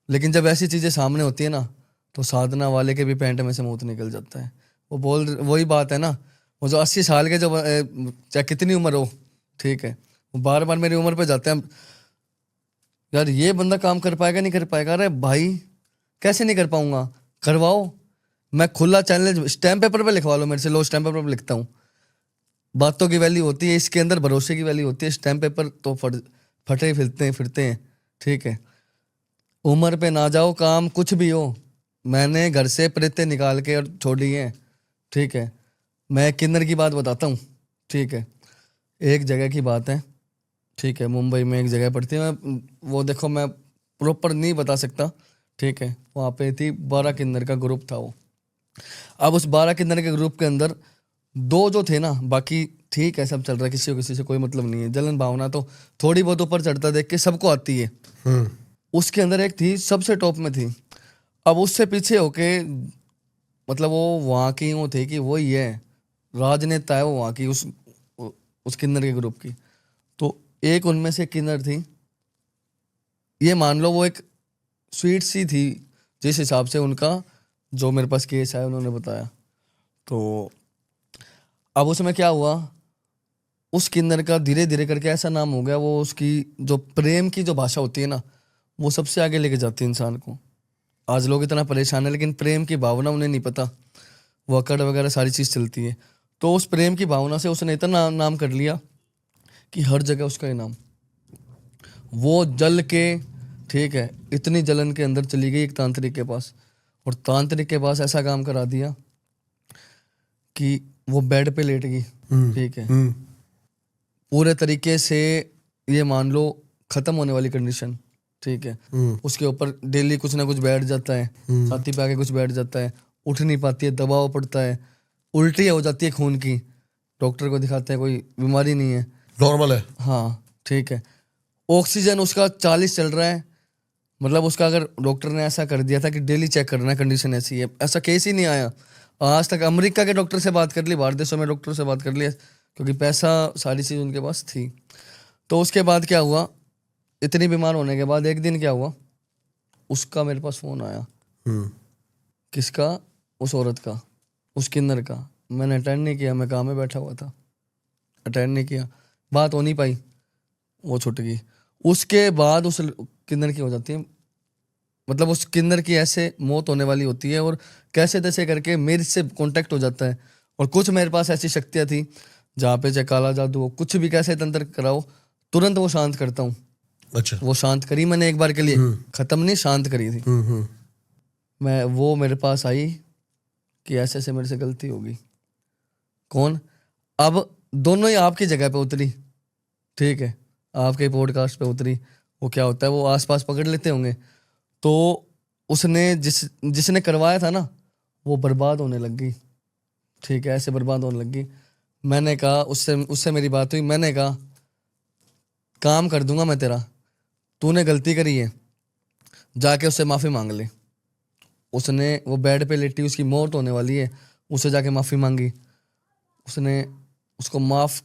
लेकिन जब ऐसी चीज़ें सामने होती है ना, तो साधना वाले के भी पैंट में से मूत निकल जाता है। वही बात है ना, वो जो 80 साल के, जो चाहे कितनी उम्र हो, ठीक है, वो बार बार मेरी उम्र पे जाते हैं, यार ये बंदा काम कर पाएगा नहीं कर पाएगा। अरे भाई, कैसे नहीं कर पाऊंगा, करवाओ। मैं खुला चैलेंज, स्टैम्प पेपर पे लिखवा लो मेरे से, लो स्टैम्प पेपर पे लिखता हूँ। बातों की वैल्यू होती है, इसके अंदर भरोसे की वैल्यू होती है। स्टैम्प पेपर तो फटे फिरते हैं, ठीक है। उम्र पे ना जाओ, काम कुछ भी हो। मैंने घर से प्रेते निकाल के और छोड़ी है, ठीक है। मैं किन्नर की बात बताता हूँ, ठीक है। एक जगह की बात है, ठीक है, मुंबई में एक जगह पड़ती है। मैं वो, देखो, मैं प्रॉपर नहीं बता सकता, ठीक है। वहाँ पे थी 12 किन्नर का ग्रुप था वो। अब उस 12 किन्नर के ग्रुप के अंदर 2 जो थे ना, बाकी ठीक है, सब चल रहा है, किसी से कोई मतलब नहीं है। जलन भावना तो थोड़ी बहुत ऊपर चढ़ता देख के सबको आती है। उसके अंदर एक थी, सबसे टॉप में थी। अब उससे पीछे होके, मतलब वो वहाँ की वो थे कि वो ही है, राजनेता है वो वहाँ की, उस किन्नर के ग्रुप की। तो एक उनमें से किन्नर थी, ये मान लो वो एक स्वीट सी थी, जिस हिसाब से उनका जो मेरे पास केस आया उन्होंने बताया। तो अब उसमें क्या हुआ, उस किन्नर का धीरे धीरे करके ऐसा नाम हो गया, वो उसकी जो प्रेम की जो भाषा होती है ना, वो सबसे आगे लेके जाती है इंसान को। आज लोग इतना परेशान है, लेकिन प्रेम की भावना उन्हें नहीं पता, वो अकड़ वगैरह सारी चीज़ चलती है। तो उस प्रेम की भावना से उसने इतना नाम कर लिया कि हर जगह उसका इनाम। वो जल के, ठीक है, इतनी जलन के अंदर चली गई एक तांत्रिक के पास, और तांत्रिक के पास ऐसा काम करा दिया कि वो बेड पे लेट गई, ठीक है, पूरे तरीके से, ये मान लो खत्म होने वाली कंडीशन, ठीक है। उसके ऊपर डेली कुछ ना कुछ बैठ जाता है, छाती पे आके कुछ बैठ जाता है, उठ नहीं पाती है, दबाव पड़ता है, उल्टी हो जाती है खून की। डॉक्टर को दिखाते हैं, कोई बीमारी नहीं है, नॉर्मल है। हाँ, ठीक है। ऑक्सीजन उसका 40 चल रहा है, मतलब उसका अगर डॉक्टर ने ऐसा कर दिया था कि डेली चेक करना है, कंडीशन ऐसी है, ऐसा केस ही नहीं आया आज तक। अमेरिका के डॉक्टर से बात कर ली, बाहर देशों में डॉक्टर से बात कर लिया, क्योंकि पैसा सारी चीज़ उनके पास थी। तो उसके बाद क्या हुआ, इतनी बीमार होने के बाद एक दिन क्या हुआ, उसका मेरे पास फ़ोन आया। किसका? उस औरत का, उस किन्नर का। मैंने अटेंड नहीं किया, मैं काम में बैठा हुआ था, अटेंड नहीं किया, बात हो नहीं पाई, वो छूट गई। उसके बाद उस किन्नर की हो जाती है, मतलब उस किन्नर की ऐसे मौत होने वाली होती है, और कैसे तैसे करके मेरे से कांटेक्ट हो जाता है। और कुछ मेरे पास ऐसी शक्तियाँ थी जहाँ पे चाहे काला जादू हो, कुछ भी कैसे तंत्र कराओ, तुरंत वो शांत करता हूँ। अच्छा। वो शांत करी मैंने एक बार के लिए, खत्म नहीं, शांत करी थी। मैं, वो मेरे पास आई कि ऐसे ऐसे मेरे से गलती होगी। कौन? अब दोनों ही आपकी जगह पे उतरी, ठीक है, आपके पॉडकास्ट पे उतरी। वो क्या होता है, वो आसपास पकड़ लेते होंगे। तो उसने जिसने करवाया था ना, वो बर्बाद होने लग गई, ठीक है, ऐसे बर्बाद होने लग गई। मैंने कहा, उससे उससे मेरी बात हुई, मैंने कहा काम कर दूंगा मैं तेरा, तूने गलती करी है, जाके उससे माफ़ी मांग ले। उसने, वो बेड पे लेटी, उसकी मौत होने वाली है, उससे जाके माफ़ी मांगी। उसने उसको माफ़,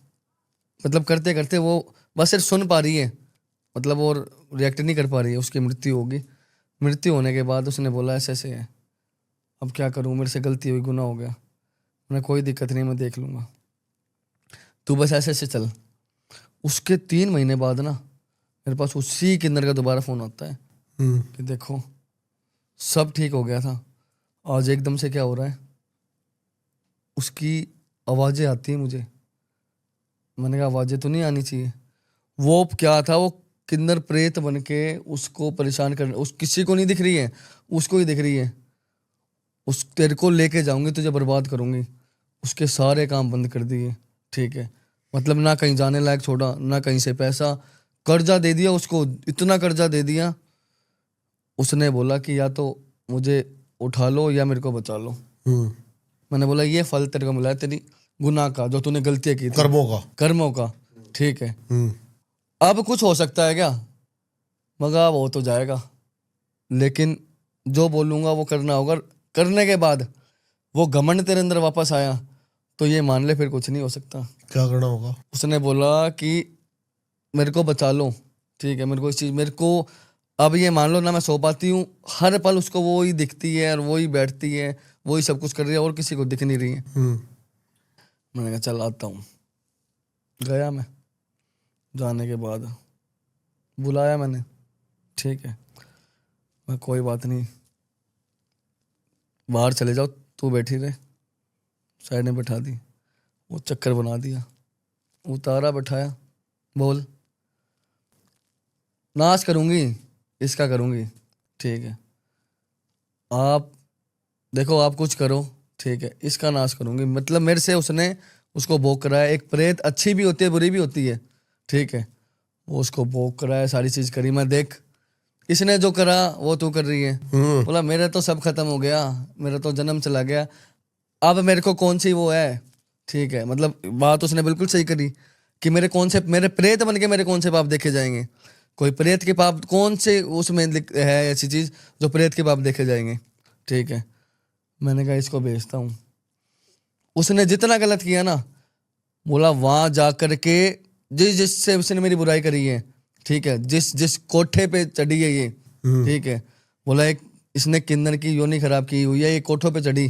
मतलब करते करते वो बस सिर्फ सुन पा रही है, मतलब वो रिएक्ट नहीं कर पा रही है, उसकी मृत्यु होगी। मृत्यु होने के बाद उसने बोला ऐसे ऐसे है, अब क्या करूँ, मेरे से गलती हुई, गुनाह हो गया। मैंने कोई दिक्कत नहीं, मैं देख लूँगा, तू बस ऐसे ऐसे चल। उसके 3 महीने बाद ना मेरे पास उसी किन्नर का दोबारा फ़ोन आता है कि देखो सब ठीक हो गया था, आज एकदम से क्या हो रहा है। उसकी आवाज़ें आती हैं मुझे। मैंने कहा आवाज़ें तो नहीं आनी चाहिए। वो क्या था, वो किन्नर प्रेत बन के उसको परेशान कर, उस किसी को नहीं दिख रही है, उसको ही दिख रही है। उस तेरे को लेके जाऊंगी, तुझे बर्बाद करूंगी। उसके सारे काम बंद कर दिए, ठीक है, मतलब ना कहीं जाने लायक छोड़ा, ना कहीं से पैसा, कर्जा दे दिया उसको, इतना कर्जा दे दिया। उसने बोला कि या तो मुझे उठा लो या मेरे को बचा लो। मैंने बोला ये फल तेरे को मिला है तेरी गुनाह का, जो तूने गलतियां की थी, कर्मों का, ठीक है। अब कुछ हो सकता है क्या? मगर वो तो जाएगा, लेकिन जो बोलूंगा वो करना होगा। करने के बाद वो घमंड तेरे अंदर वापस आया तो ये मान ले फिर कुछ नहीं हो सकता। क्या करना होगा? उसने बोला कि मेरे को बचा लो, ठीक है, मेरे को इस चीज, मेरे को अब ये मान लो ना मैं सो पाती हूँ, हर पल उसको वो ही दिखती है और वो ही बैठती है, वो ही सब कुछ कर रही है, और किसी को दिख नहीं रही है। मैंने कहा चल आता हूँ। गया मैं, जाने के बाद बुलाया मैंने, ठीक है, मैं कोई बात नहीं, बाहर चले जाओ, तू बैठी रहे, साइड में बैठा दी, वो चक्कर बना दिया, उतारा, बैठाया, बोल नाश करूंगी, इसका करूंगी, ठीक है, आप देखो आप कुछ करो, ठीक है, इसका नाश करूंगी। मतलब मेरे से उसने उसको भोग कराया। एक प्रेत अच्छी भी होती है, बुरी भी होती है, ठीक है, वो उसको भोग कराया, सारी चीज करी। मैं देख, इसने जो करा वो तू कर रही है। बोला मेरा तो सब खत्म हो गया, मेरा तो जन्म चला गया, अब मेरे को कौन सी वो है, ठीक है, मतलब बात उसने बिल्कुल सही करी कि मेरे कौन से, मेरे प्रेत बन के मेरे कौन से पाप देखे जाएंगे। कोई प्रेत के पाप कौन से उसमें है ऐसी चीज जो प्रेत के पाप देखे जाएंगे, ठीक है। मैंने कहा इसको भेजता हूँ। उसने जितना गलत किया ना, बोला वहां जा करके जिससे उसने मेरी बुराई करी है, ठीक है, जिस जिस कोठे पे चढ़ी है ये, ठीक है, बोला एक इसने किन्नर की योनि खराब की हुई है, ये कोठों पे चढ़ी,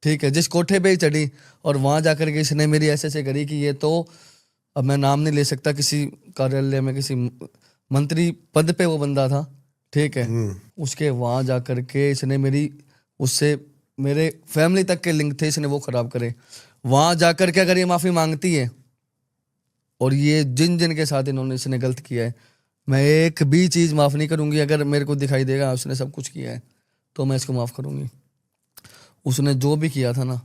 ठीक है, जिस कोठे पे ही चढ़ी, और वहां जाकर के इसने मेरी ऐसे ऐसे करी कि ये तो, अब मैं नाम नहीं ले सकता, किसी कार्यालय में किसी मंत्री पद पे वो बंदा था, ठीक है, उसके वहां जा करके इसने मेरी, उससे मेरे फैमिली तक के लिंक थे, इसने वो खराब करे। वहां जाकर के अगर ये माफी मांगती है, और ये जिन जिन के साथ इन्होंने इसने गलत किया है, मैं एक भी चीज माफ नहीं करूंगी। अगर मेरे को दिखाई देगा उसने सब कुछ किया है तो मैं इसको माफ करूंगी। उसने जो भी किया था ना,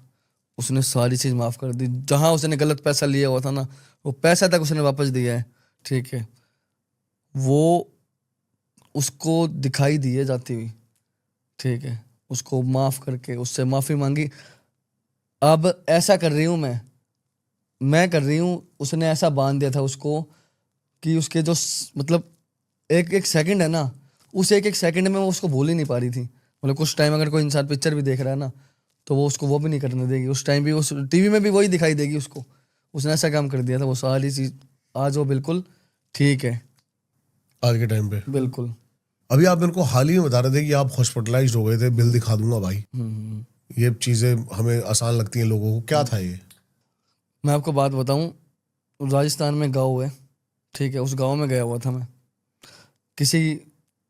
उसने सारी चीज माफ कर दी। जहां उसने गलत पैसा लिया हुआ था ना, वो पैसा तक उसने वापस दिया है, ठीक है, वो उसको दिखाई दी है जाती हुई, ठीक है, उसको माफ करके उससे माफी मांगी। अब ऐसा कर रही हूं मैं कर रही हूँ, उसने ऐसा बांध दिया था उसको कि उसके जो मतलब एक एक सेकंड है ना, उस एक एक सेकंड में वो उसको भूल ही नहीं पा रही थी। मतलब कुछ टाइम अगर कोई इंसान पिक्चर भी देख रहा है ना, तो वो उसको वो भी नहीं करने देगी। उस टाइम भी उस टीवी में भी वही दिखाई देगी उसको। उसने ऐसा काम कर दिया था, वो सारी चीज़ आज वो बिल्कुल ठीक है। आज के टाइम पे बिल्कुल। अभी आप मेरे को हाल ही में बता रहे थे कि आप हॉस्पिटलाइज हो गए थे, बिल दिखा दूंगा भाई। ये चीजें हमें आसान लगती हैं लोगों को, क्या था ये? मैं आपको बात बताऊं, राजस्थान में गांव है, ठीक है, उस गांव में गया हुआ था मैं। किसी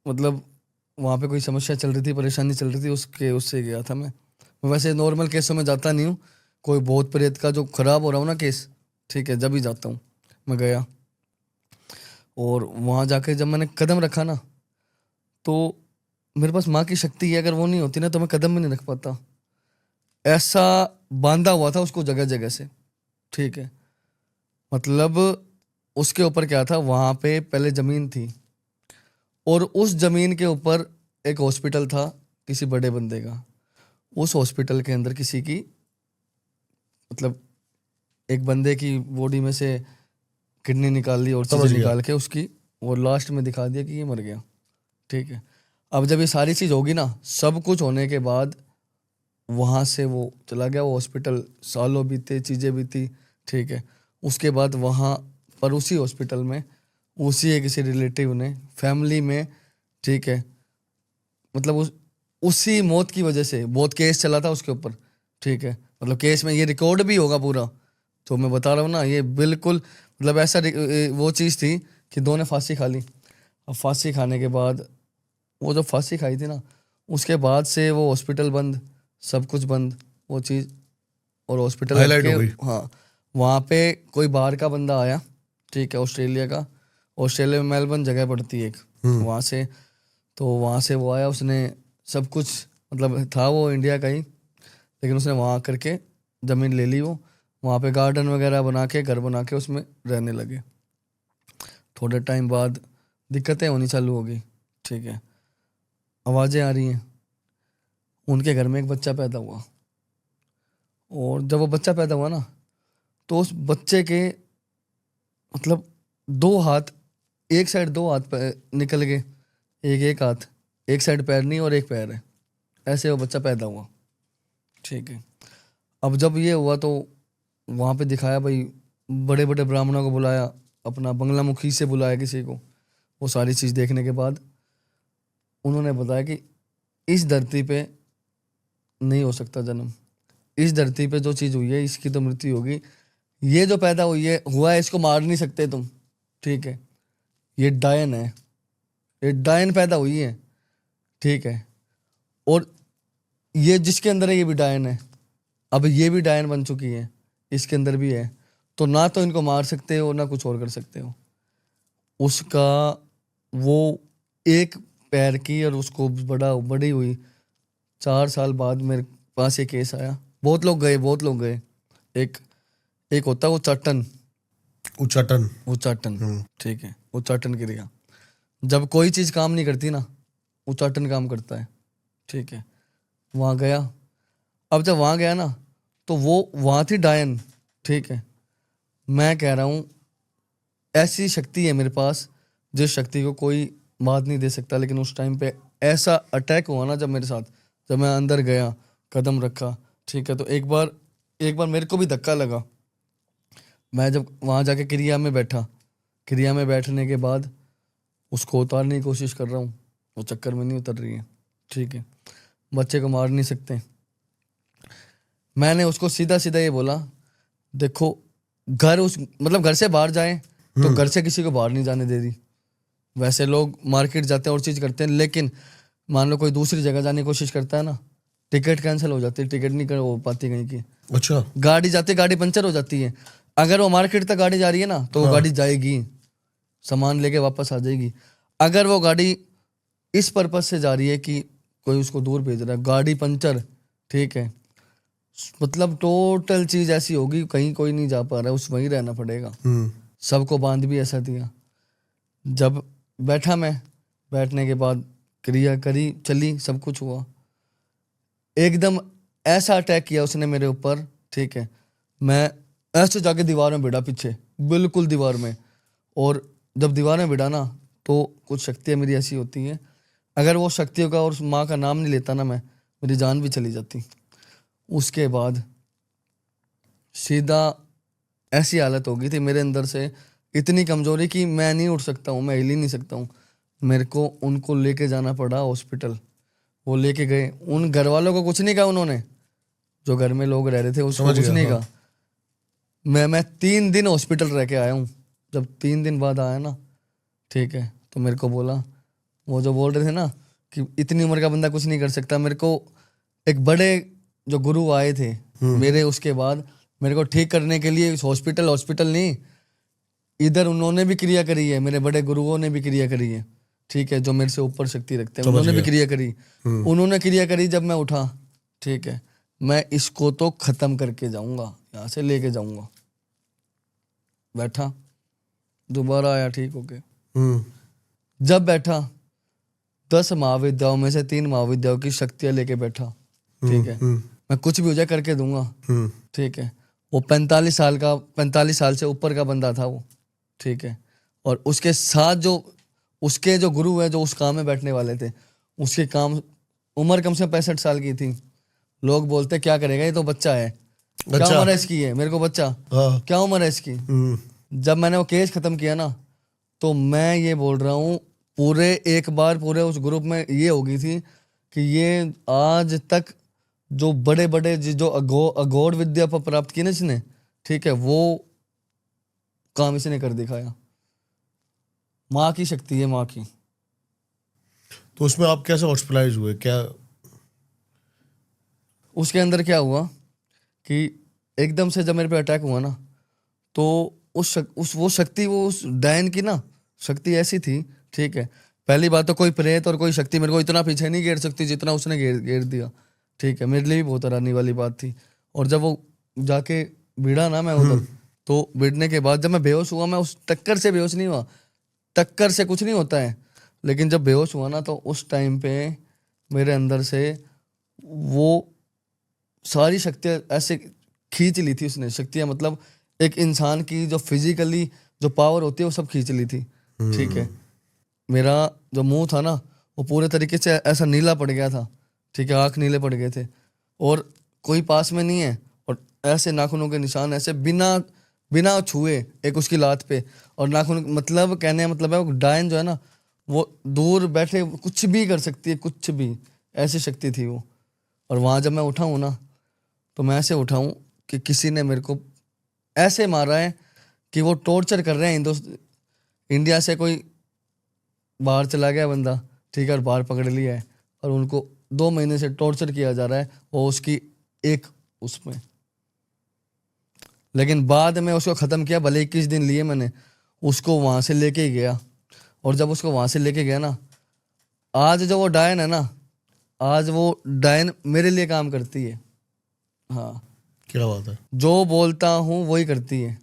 मतलब वहाँ पे कोई समस्या चल रही थी, परेशानी चल रही थी, उससे गया था मैं। वैसे नॉर्मल केसों में जाता नहीं हूँ, कोई भूत प्रेत का जो खराब हो रहा हो ना केस, ठीक है, जब ही जाता हूँ। मैं गया और वहाँ जाके जब मैंने कदम रखा ना, तो मेरे पास माँ की शक्ति है, अगर वो नहीं होती ना तो मैं कदम भी नहीं रख पाता। ऐसा बांधा हुआ था उसको जगह जगह से, ठीक है। मतलब उसके ऊपर क्या था, वहाँ पे पहले ज़मीन थी और उस ज़मीन के ऊपर एक हॉस्पिटल था किसी बड़े बंदे का। उस हॉस्पिटल के अंदर किसी की मतलब एक बंदे की बॉडी में से किडनी निकाल ली और समझ चीज़ें गया। निकाल के उसकी, और लास्ट में दिखा दिया कि ये मर गया, ठीक है। अब जब ये सारी चीज़ होगी ना, सब कुछ होने के बाद वहाँ से वो चला गया वो हॉस्पिटल, सालों बीते, चीज़ें बीती, ठीक है। उसके बाद वहाँ पर उसी हॉस्पिटल में उसी एक किसी रिलेटिव ने फैमिली में, ठीक है, मतलब उसी मौत की वजह से बहुत केस चला था उसके ऊपर, ठीक है। मतलब केस में ये रिकॉर्ड भी होगा पूरा, तो मैं बता रहा हूँ ना, ये बिल्कुल मतलब ऐसा वो चीज़ थी कि दो ने फांसी खा ली। अब फांसी खाने के बाद, वो जब फांसी खाई थी ना, उसके बाद से वो हॉस्पिटल बंद, सब कुछ बंद, वो चीज़। और हॉस्पिटल हाईलाइट के, हो गई। हाँ, वहाँ पे कोई बाहर का बंदा आया, ठीक है, ऑस्ट्रेलिया का। ऑस्ट्रेलिया में मेलबर्न जगह पड़ती है एक, वहाँ से, तो वहाँ से वो आया, उसने सब कुछ, मतलब था वो इंडिया का ही, लेकिन उसने वहाँ करके ज़मीन ले ली। वो वहाँ पे गार्डन वगैरह बना के, घर बना के उसमें रहने लगे। थोड़े टाइम बाद दिक्कतें होनी चालू हो गई, ठीक है, आवाज़ें आ रही हैं। उनके घर में एक बच्चा पैदा हुआ, और जब वो बच्चा पैदा हुआ ना, तो उस बच्चे के मतलब दो हाथ, एक साइड दो हाथ निकल गए, एक हाथ, एक साइड पैर नहीं और एक पैर है, ऐसे वो बच्चा पैदा हुआ, ठीक है। अब जब ये हुआ तो वहाँ पे दिखाया भाई, बड़े बड़े ब्राह्मणों को बुलाया, अपना बंगला मुखी से बुलाया किसी को। वो सारी चीज़ देखने के बाद उन्होंने बताया कि इस धरती पे नहीं हो सकता जन्म, इस धरती पे जो चीज़ हुई है इसकी तो मृत्यु होगी। ये जो पैदा हुई है हुआ है, इसको मार नहीं सकते तुम, ठीक है। ये डायन है, ये डायन पैदा हुई है, ठीक है। और ये जिसके अंदर है ये भी डायन है, अब ये भी डायन बन चुकी है, इसके अंदर भी है। तो ना तो इनको मार सकते हो ना कुछ और कर सकते हो। उसका वो एक पैर की, और उसको बड़ी हुई 4 साल बाद मेरे पास ये केस आया। बहुत लोग गए, बहुत लोग गए। एक एक होता है उच्चाटन, उच्चाटन। उच्चाटन, ठीक है, उच्चाटन क्रिया। जब कोई चीज़ काम नहीं करती ना, उच्चाटन काम करता है, ठीक है। वहाँ गया, अब जब वहाँ गया ना, तो वो वहाँ थी डायन, ठीक है। मैं कह रहा हूँ ऐसी शक्ति है मेरे पास जिस शक्ति को कोई मात नहीं दे सकता। लेकिन उस टाइम पे ऐसा अटैक हुआ ना जब मेरे साथ, जब मैं अंदर गया, कदम रखा, ठीक है, तो एक बार मेरे को भी धक्का लगा। मैं जब वहाँ जाके क्रिया में बैठा, क्रिया में बैठने के बाद उसको उतारने की कोशिश कर रहा हूँ, वो चक्कर में नहीं उतर रही है, ठीक है। बच्चे को मार नहीं सकते। मैंने उसको सीधा सीधा ये बोला, देखो, घर उस मतलब घर से बाहर जाए तो घर से किसी को बाहर नहीं जाने दे रही। वैसे लोग मार्केट जाते हैं और चीज़ करते हैं, लेकिन मान लो कोई दूसरी जगह जाने की कोशिश करता है ना, टिकट कैंसिल हो जाती है, टिकट नहीं कर हो पाती कहीं की। अच्छा। गाड़ी जाती, गाड़ी पंचर हो जाती है। अगर वो मार्केट तक गाड़ी जा रही है ना, तो वो गाड़ी जाएगी, सामान लेके वापस आ जाएगी। अगर वो गाड़ी इस पर्पज से जा रही है कि कोई उसको दूर भेज रहा है, गाड़ी पंचर, ठीक है, मतलब टोटल चीज ऐसी होगी, कहीं कोई नहीं जा पा रहा है, उस वहीं रहना पड़ेगा। सबको बांध भी ऐसा दिया। जब बैठा मैं, बैठने के बाद क्रिया करी, चली, सब कुछ हुआ, एकदम ऐसा अटैक किया उसने मेरे ऊपर, ठीक है। मैं ऐसे जाके दीवार में भिड़ा पीछे, बिल्कुल दीवार में। और जब दीवार में भिड़ा ना, तो कुछ शक्तियाँ मेरी ऐसी होती हैं, अगर वो शक्तियों का और उस माँ का नाम नहीं लेता ना मैं, मेरी जान भी चली जाती। उसके बाद सीधा ऐसी हालत हो गई थी मेरे अंदर से, इतनी कमजोरी कि मैं नहीं उठ सकता हूँ, मैं हिल ही नहीं सकता हूँ। मेरे को उनको लेके जाना पड़ा हॉस्पिटल। वो लेके गए, उन घर वालों को कुछ नहीं कहा उन्होंने, जो घर में लोग रह रहे थे उसको समझ कुछ गया, नहीं हाँ। कहा। मैं 3 दिन हॉस्पिटल रह के आया हूँ। जब 3 दिन बाद आया ना, ठीक है, तो मेरे को बोला, वो जो बोल रहे थे ना कि इतनी उम्र का बंदा कुछ नहीं कर सकता, मेरे को एक बड़े जो गुरु आए थे मेरे, उसके बाद मेरे को ठीक करने के लिए हॉस्पिटल हॉस्पिटल नहीं, इधर उन्होंने भी क्रिया करी है, मेरे बड़े गुरुओं ने भी क्रिया करी है, ठीक है, जो मेरे से ऊपर शक्ति रखते हैं समझ उन्होंने भी गया। क्रिया करी। उन्होंने क्रिया करी जब मैं उठा, ठीक है, मैं इसको तो खत्म करके जाऊंगा, यहाँ से लेके जाऊंगा। बैठा, दोबारा आया ठीक होके। हम्म। जब बैठा, 10 महाविद्याओं में से 3 महाविद्याओं की शक्तियां लेके बैठा, ठीक है, मैं कुछ भी हो जाए करके दूंगा, ठीक है। वो 45 साल से ऊपर का बंदा था वो, ठीक है, और उसके साथ जो उसके जो गुरु है जो उस काम में बैठने वाले थे, उसके काम उम्र कम से कम 65 साल की थी। लोग बोलते क्या करेगा ये तो बच्चा है, क्या अच्छा। उम्र है इसकी है, मेरे को बच्चा, हाँ। क्या उम्र है इसकी। जब मैंने वो केस खत्म किया ना, तो मैं ये बोल रहा हूँ पूरे एक बार पूरे उस ग्रुप में ये हो गई थी कि ये आज तक जो बड़े बड़े जो अघोर विद्या पर प्राप्त की ना इसने, ठीक है, वो काम इसने कर दिखाया। माँ की शक्ति है, माँ की। तो उसमें आप कैसे हॉस्पिटलाइज हुए, क्या? उसके अंदर क्या हुआ कि एकदम से जब मेरे पे अटैक हुआ ना, तो वो शक्ति, वो उस डायन की ना शक्ति ऐसी थी, ठीक है। पहली बात तो कोई प्रेत और कोई शक्ति मेरे को इतना पीछे नहीं घेर सकती जितना उसने घेर दिया, ठीक है। मेरे लिए भी बहुत हैरानी वाली बात थी। और जब वो जाके भिड़ा ना मैं उधर, तो भिड़ने के बाद जब मैं बेहोश हुआ, मैं उस टक्कर से बेहोश नहीं हुआ, टक्कर से कुछ नहीं होता है, लेकिन जब बेहोश हुआ ना, तो उस टाइम पे मेरे अंदर से वो सारी शक्तियाँ ऐसे खींच ली थी उसने। शक्तियाँ मतलब एक इंसान की जो फिजिकली जो पावर होती है वो सब खींच ली थी, ठीक है। मेरा जो मुंह था ना, वो पूरे तरीके से ऐसा नीला पड़ गया था, ठीक है, आँख नीले पड़ गए थे, और कोई पास में नहीं है, और ऐसे नाखूनों के निशान ऐसे बिना बिना छुए एक उसकी लात पे, और नाखून मतलब कहने का मतलब है वो डायन जो है ना, वो दूर बैठे कुछ भी कर सकती है, कुछ भी, ऐसी शक्ति थी वो। और वहाँ जब मैं उठा हूँ ना, तो मैं ऐसे उठा हूँ कि किसी ने मेरे को ऐसे मारा है कि वो टॉर्चर कर रहे हैं। इंडिया से कोई बाहर चला गया बंदा, ठीक है, और बाहर पकड़ लिया है, और उनको 2 महीने से टॉर्चर किया जा रहा है वो उसकी एक उसमें। लेकिन बाद में उसको ख़त्म किया, भले 21 दिन लिए मैंने, उसको वहाँ से लेके ही गया। और जब उसको वहाँ से लेके गया ना, आज जो वो डायन है ना, आज वो डायन मेरे लिए काम करती है। हाँ, क्या बात है। जो बोलता हूँ वही करती है।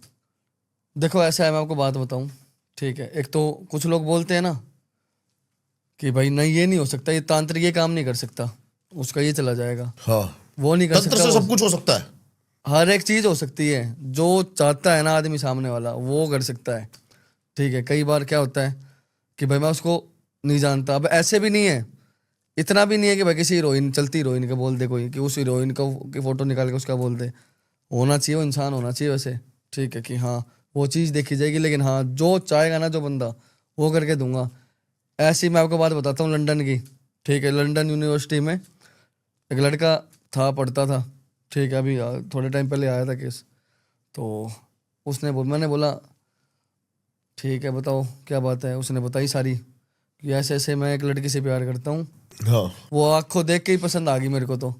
देखो ऐसा है, मैं आपको बात बताऊँ, ठीक है। एक तो कुछ लोग बोलते हैं ना कि भाई नहीं ये नहीं हो सकता, ये तांत्रिक ये काम नहीं कर सकता, उसका ये चला जाएगा, हाँ, वो नहीं कर तंत्र सकता, से वो सब कुछ हो सकता है। हर एक चीज हो सकती है, जो चाहता है ना आदमी सामने वाला वो कर सकता है, ठीक है। कई बार क्या होता है कि भाई मैं उसको नहीं जानता, अब ऐसे भी नहीं है, इतना भी नहीं है कि भाई किसी हीरोइन, चलती हीरोइन का बोल दे कोई, कि उस हीरोइन का की फोटो निकाल के उसका बोल दे। होना चाहिए, वो इंसान होना चाहिए वैसे, ठीक है, कि हाँ वो चीज़ देखी जाएगी, लेकिन हाँ जो चाहेगा ना जो बंदा, वो करके दूंगा। ऐसी मैं आपको बात बताता हूँ लंदन की, ठीक है। लंदन यूनिवर्सिटी में एक लड़का था, पढ़ता था, ठीक है, अभी थोड़े टाइम पहले आया था केस। तो मैंने बोला ठीक है बताओ क्या बात है, उसने बताई सारी कि ऐसे ऐसे मैं एक लड़की से प्यार करता हूँ। हाँ। वो आँखों देख के ही पसंद आ गई मेरे को। तो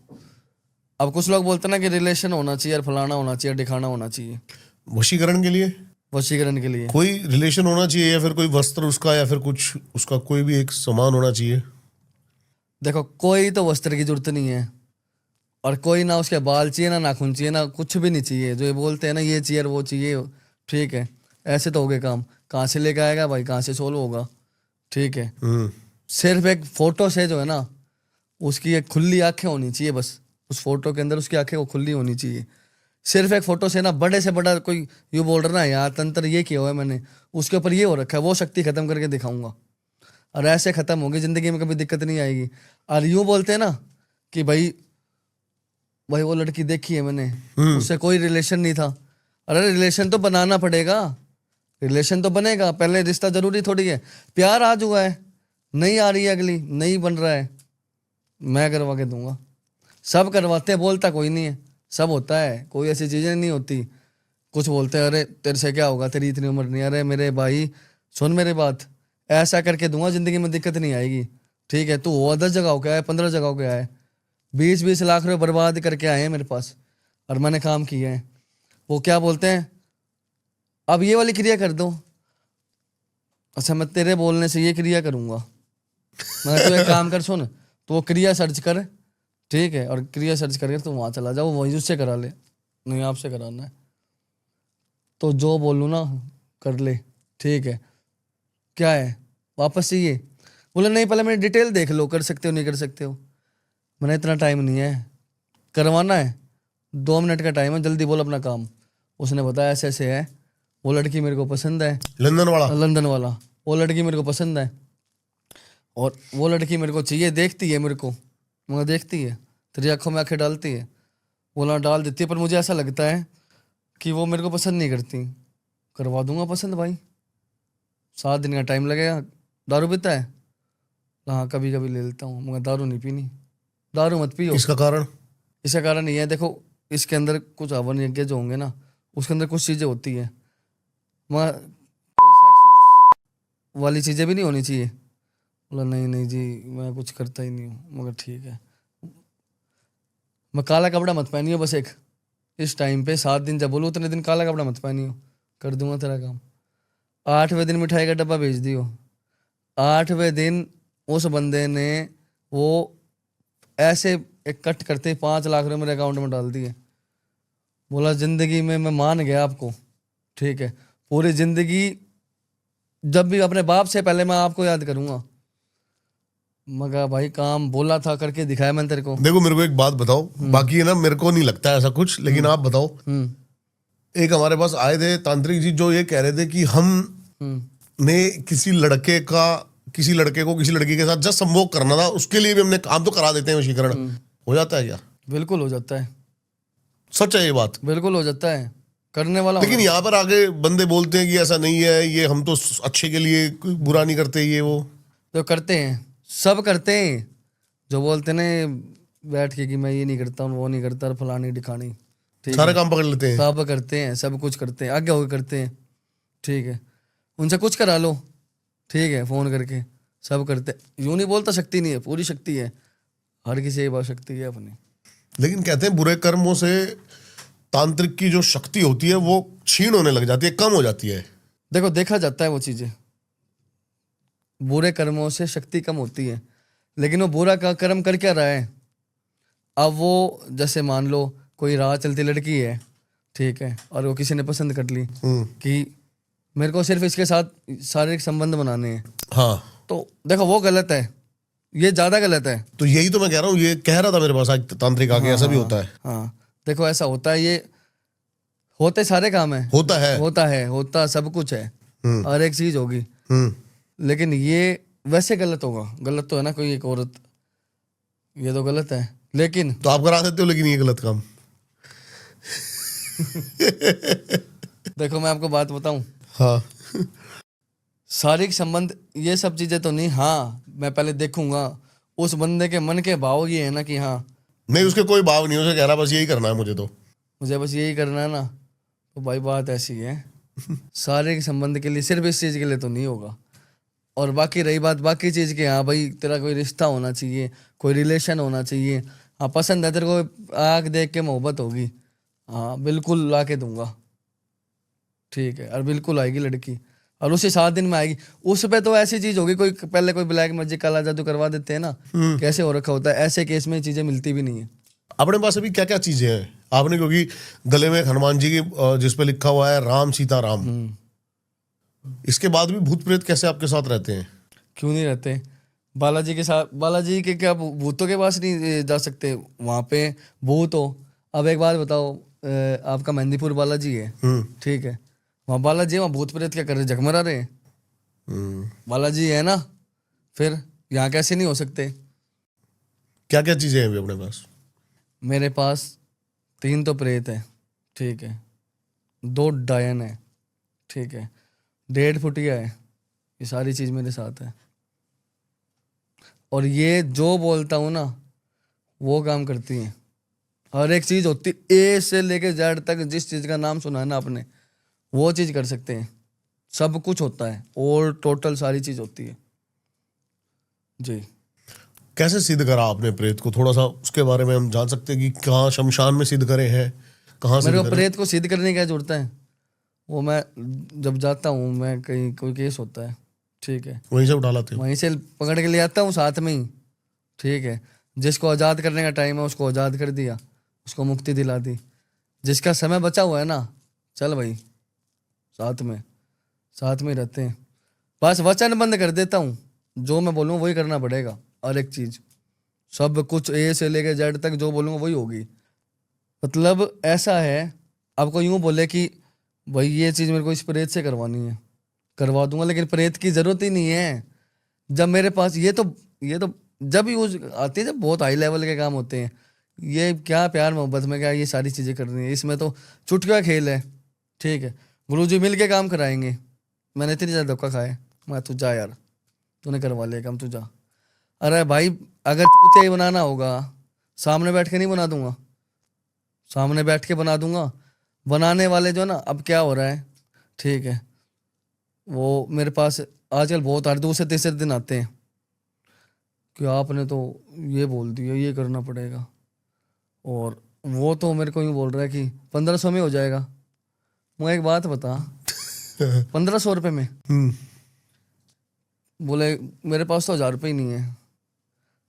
अब कुछ लोग बोलते ना कि रिलेशन होना चाहिए, और फलाना होना चाहिए, दिखाना होना चाहिए, वशीकरण के लिए वशीकरण के लिए। कोई रिलेशन होना चाहिए, या फिर कोई वस्त्र उसका, या फिर कुछ उसका कोई भी एक सामान होना चाहिए? देखो कोई तो वस्त्र की जरूरत नहीं है, और कोई ना उसके बाल चाहिए, ना नाखून चाहिए, ना कुछ भी नहीं चाहिए। जो ये बोलते हैं ना ये चाहिए वो चाहिए, ठीक है, ऐसे तो हो गए काम। कहाँ से लेके आएगा भाई, कहाँ से सोल्व होगा, ठीक है। सिर्फ एक फोटो से जो है ना, उसकी एक खुली आंखें होनी चाहिए बस, उस फोटो के अंदर उसकी आंखें वो खुली होनी चाहिए। सिर्फ एक फोटो से ना, बड़े से बड़ा कोई यूँ बोल रहा ना यार तंत्र ये किया हुआ है मैंने, उसके ऊपर ये हो रखा है, वो शक्ति खत्म करके दिखाऊंगा। और ऐसे ख़त्म होगी, ज़िंदगी में कभी दिक्कत नहीं आएगी। और यूँ बोलते हैं ना कि भाई वो लड़की देखी है मैंने, उससे कोई रिलेशन नहीं था। अरे रिलेशन तो बनाना पड़ेगा, रिलेशन तो बनेगा, पहले रिश्ता जरूरी थोड़ी है। प्यार आज हुआ है, नहीं आ रही है अगली, नहीं बन रहा है, मैं करवा के दूंगा। सब करवाते हैं, बोलता कोई नहीं है, सब होता है, कोई ऐसी चीज़ें नहीं होती। कुछ बोलते हैं अरे तेरे से क्या होगा, तेरी इतनी उम्र नहीं। अरे मेरे भाई सुन मेरी बात, ऐसा करके दूंगा ज़िंदगी में दिक्कत नहीं आएगी। ठीक है, तू हुआ 10 जगह के आए, 15 जगह के आए, 20-20 लाख रुपए बर्बाद करके आए हैं मेरे पास, और मैंने काम किए हैं। वो क्या बोलते हैं, अब ये वाली क्रिया कर दो। अच्छा मैं तेरे बोलने से ये क्रिया करूंगा, मैं तू एक काम कर, सुन, तो वो क्रिया सर्च कर, ठीक है, और क्रिया सर्च करके तो वहाँ चला जाओ, वहीं उससे करा ले, नहीं आपसे कराना है तो जो बोलूँ ना कर ले, ठीक है। क्या है वापस चाहिए, बोले नहीं पहले मेरी डिटेल देख लो, कर सकते हो नहीं कर सकते हो। मैंने इतना टाइम नहीं है, करवाना है 2 मिनट का टाइम है, जल्दी बोल अपना काम। उसने बताया ऐसे ऐसे है, वो लड़की मेरे को पसंद है, लंदन वाला? लंदन वाला, वो लड़की मेरे को पसंद है, और वो लड़की मेरे को चाहिए, देखती है मेरे को, मगर देखती है, तेरी आंखों में आंखें डालती है, बोला डाल देती है, पर मुझे ऐसा लगता है कि वो मेरे को पसंद नहीं करती। करवा दूंगा पसंद भाई, 7 दिन का टाइम लगेगा। दारू पीता है? हाँ कभी कभी ले लेता हूँ, मगर दारू नहीं पीनी, दारू मत पियो। इसका कारण? इसका कारण ये है, देखो इसके अंदर कुछ हवन यज्ञ जो होंगे ना, उसके अंदर कुछ चीज़ें होती है, मगर कोई सेक्स वाली चीज़ें भी नहीं होनी चाहिए। बोला नहीं नहीं जी मैं कुछ करता ही नहीं हूँ। मगर ठीक है, मैं काला कपड़ा मत पहनियो बस एक, इस टाइम पे 7 दिन जब बोलूँ उतने दिन काला कपड़ा मत पहनियो, कर दूंगा तेरा काम। 8वें दिन मिठाई का डब्बा भेज दियो। 8वें दिन उस बंदे ने वो ऐसे एक कट करते 5 लाख रुपए मेरे अकाउंट में डाल दिए। बोला जिंदगी में मैं मान गया आपको, ठीक है, पूरी जिंदगी जब भी अपने बाप से पहले मैं आपको याद करूंगा। मगर भाई काम बोला था करके दिखाया मैंने तेरे को। देखो मेरे को एक बात बताओ, बाकी है ना मेरे को नहीं लगता है ऐसा कुछ, लेकिन आप बताओ। एक हमारे पास आए थे तांत्रिक जी जो ये कह रहे थे कि हम ने किसी लड़के को किसी लड़की के साथ जस्ट संभोग करना था, उसके लिए भी हमने काम तो करा देते हैं वशीकरण। हो जाता है क्या? बिल्कुल हो जाता है, सच है ये बात? बिल्कुल हो जाता है, करने वाला लेकिन यहाँ पर आगे बंदे बोलते हैं कि ऐसा नहीं है, ये हम तो अच्छे के लिए, कोई बुरा नहीं करते, ये वो तो करते हैं, सब करते हैं। जो बोलते ना बैठ के कि मैं ये नहीं करता हूँ वो नहीं करता, फलानी ढिकानी, ठीक सारे है, काम पकड़ लेते हैं। सब करते हैं, सब कुछ करते हैं, आगे होकर करते हैं, ठीक है। उनसे कुछ करा लो, ठीक है, फोन करके, सब करते। यूं नहीं बोलता शक्ति नहीं है, पूरी शक्ति है, हर किसी की बात शक्ति है अपनी। लेकिन कहते हैं बुरे कर्मों से तांत्रिक की जो शक्ति होती है वो क्षीण होने लग जाती है, कम हो जाती है। देखो देखा जाता है वो चीजें, बुरे कर्मों से शक्ति कम होती है, लेकिन वो बुरा का कर्म कर क्या रहा है। अब वो जैसे मान लो कोई राह चलती लड़की है, ठीक है, और वो किसी ने पसंद कर ली कि मेरे को सिर्फ इसके साथ शारीरिक संबंध बनाने हैं, हाँ, तो देखो वो गलत है, ये ज्यादा गलत है। तो यही तो मैं कह रहा हूँ, ये कह रहा था मेरे पास आज तांत्रिक आके, ऐसा भी होता है। हाँ देखो ऐसा होता है, ये होते सारे काम है, होता सब कुछ है, हर एक चीज होगी, लेकिन ये वैसे गलत होगा, गलत तो है ना, कोई एक औरत, ये तो गलत है। लेकिन तो आप करा देते हो, लेकिन ये गलत काम। देखो मैं आपको बात बताऊं, हाँ, शारीरिक संबंध ये सब चीजें तो नहीं, हाँ मैं पहले देखूंगा उस बंदे के मन के भाव, ये है ना कि हाँ नहीं उसके कोई भाव नहीं, उसे कह रहा बस यही करना है मुझे, तो मुझे बस यही करना है ना, तो भाई बात ऐसी है। शारीरिक संबंध के लिए सिर्फ इस चीज के लिए तो नहीं होगा। और बाकी रही बात बाकी चीज की, हाँ भाई तेरा कोई रिश्ता होना चाहिए, कोई रिलेशन होना चाहिए, हाँ पसंद है तेरे को, आँख देख के मोहब्बत होगी, हाँ बिल्कुल ला के दूंगा, ठीक है, और बिल्कुल आएगी लड़की, और उसे 7 दिन में आएगी। उस पे तो ऐसी चीज होगी, कोई पहले कोई ब्लैक मैजिक काला जादू करवा देते हैं ना, कैसे हो रखा होता है, ऐसे केस में चीजें मिलती भी नहीं है। अपने पास अभी क्या क्या चीजें हैं आपने, क्योंकि गले में हनुमान जी की जिसपे लिखा हुआ है राम सीता राम, इसके बाद भी भूत प्रेत कैसे आपके साथ रहते हैं? क्यों नहीं रहते, बालाजी के साथ, बालाजी के क्या भूतों के पास नहीं जा सकते, वहां पे भूत हो। अब एक बात बताओ, आपका मेहंदीपुर बालाजी है, ठीक है, वहाँ बालाजी है, वहाँ भूत प्रेत क्या कर रहे, झकमरा रहे हैं? बालाजी है ना, फिर यहाँ कैसे नहीं हो सकते? क्या क्या चीजें हैं अभी अपने पास? मेरे पास 3 तो प्रेत है, ठीक है, 2 डायन है, ठीक है, 1.5 फुटिया है, ये सारी चीज़ मेरे साथ है। और ये जो बोलता हूँ ना वो काम करती हैं। हर एक चीज़ होती, ए से लेके जेड तक जिस चीज़ का नाम सुना है ना आपने, वो चीज़ कर सकते हैं। सब कुछ होता है और टोटल सारी चीज़ होती है जी। कैसे सिद्ध करा आपने प्रेत को? थोड़ा सा उसके बारे में हम जान सकते हैं कि कहाँ शमशान में सिद्ध करे हैं, कहाँ मेरे सिद्ध को करे? प्रेत को सिद्ध करने की क्या जरूरत है? वो मैं जब जाता हूँ, मैं कहीं कोई केस होता है, ठीक है, वहीं से उठा लाते हो? वहीं से पकड़ के ले आता हूँ साथ में ही, ठीक है। जिसको आज़ाद करने का टाइम है उसको आज़ाद कर दिया, उसको मुक्ति दिला दी। जिसका समय बचा हुआ है ना, चल भाई साथ में ही रहते हैं। बस वचन बंद कर देता हूँ, जो मैं बोलूँ वही करना पड़ेगा। हर एक चीज़, सब कुछ ए से लेके जेड तक जो बोलूँगा वही होगी। मतलब ऐसा है, आपको यूँ बोले कि भाई ये चीज़ मेरे को इस प्रेत से करवानी है, करवा दूंगा, लेकिन प्रेत की ज़रूरत ही नहीं है। जब मेरे पास ये तो जब यूज आती है, जब बहुत हाई लेवल के काम होते हैं। ये क्या प्यार मोहब्बत में क्या ये सारी चीज़ें करनी है, इसमें तो चुटकिया खेल है, ठीक है। गुरुजी मिल के काम कराएंगे। मैंने इतनी ज़्यादा धक्का खाया, मैं तू जा यार, तूने करवा लिया काम, तू जा। अरे भाई अगर चूतिया ही बनाना होगा, सामने बैठ के नहीं बना दूंगा, सामने बैठ के बना दूंगा। बनाने वाले जो ना, अब क्या हो रहा है, ठीक है, वो मेरे पास आजकल बहुत हर दूसरे तीसरे दिन आते हैं कि आपने तो ये बोल दिया, ये करना पड़ेगा। और वो तो मेरे को यूँ बोल रहा है कि 1500 में हो जाएगा। मुझे एक बात बता, 1500 रुपये में? बोले मेरे पास तो 1000 रुपये ही नहीं है।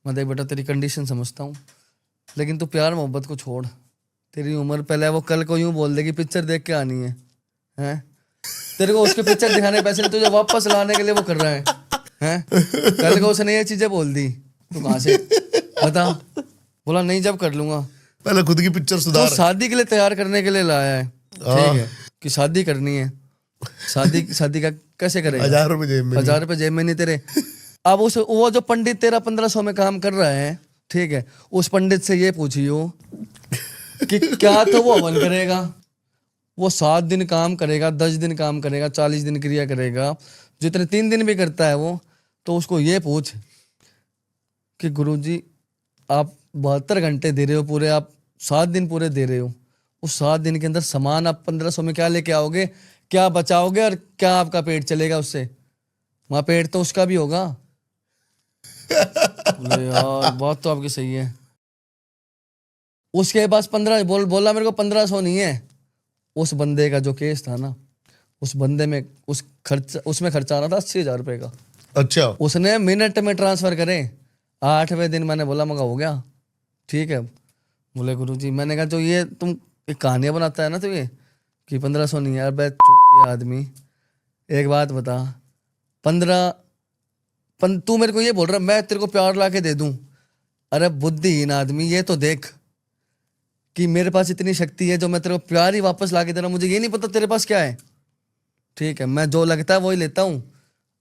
मैं देख बेटा तेरी कंडीशन समझता हूँ, लेकिन तू प्यार मोहब्बत को छोड़। तेरी उम्र पहले, वो कल को यूँ बोल दे कि पिक्चर देख के आनी है, हैं? तेरे को उसके पिक्चर दिखाने पैसे नहीं, तुझे वापस लाने के लिए वो कर रहा है, हैं? कल को उसने ये चीजें बोल दी, तू कहाँ से बता? बोला नहीं जब कर लूंगा। पहले खुद की पिक्चर तो सुधार। शादी के लिए तैयार करने के लिए लाया है, ठीक है, कि शादी करनी है। शादी का कैसे करेगा? 1000 रुपये जेब में 1000 रुपये जेब में नहीं तेरे। अब उस वो जो पंडित तेरा 1500 में काम कर रहा है, ठीक है, उस पंडित से ये पूछियो कि क्या तो वो हवन करेगा? वो 7 दिन काम करेगा, 10 दिन काम करेगा, 40 दिन क्रिया करेगा, जितने 3 दिन भी करता है वो। तो उसको ये पूछ कि गुरुजी आप 72 घंटे दे रहे हो पूरे, आप 7 दिन पूरे दे रहे हो, उस 7 दिन के अंदर सामान आप 1500 में क्या लेके आओगे, क्या बचाओगे और क्या आपका पेट चलेगा उससे? वहाँ पेट तो उसका भी होगा। बोले यार बात तो आपकी सही है। उसके पास 15 बोला मेरे को 1500 नहीं है। उस बंदे का जो केस था ना, उस बंदे में उसमें खर्चा आ रहा था 80,000 रुपये का। अच्छा। उसने मिनट में ट्रांसफर करे। 8वें दिन मैंने बोला मगा हो गया, ठीक है। बोले गुरुजी, मैंने कहा जो ये तुम एक कहानियां बनाता है ना तो ये कि 1500 नहीं है, यार आदमी एक बात बता, तू मेरे को ये बोल रहा मैं तेरे को प्यार ला के दे दूं? अरे बुद्धिहीन आदमी, ये तो देख कि मेरे पास इतनी शक्ति है जो मैं तेरे को प्यार ही वापस ला के दे रहा हूँ। मुझे ये नहीं पता तेरे पास क्या है, ठीक है। मैं जो लगता है वही लेता हूँ,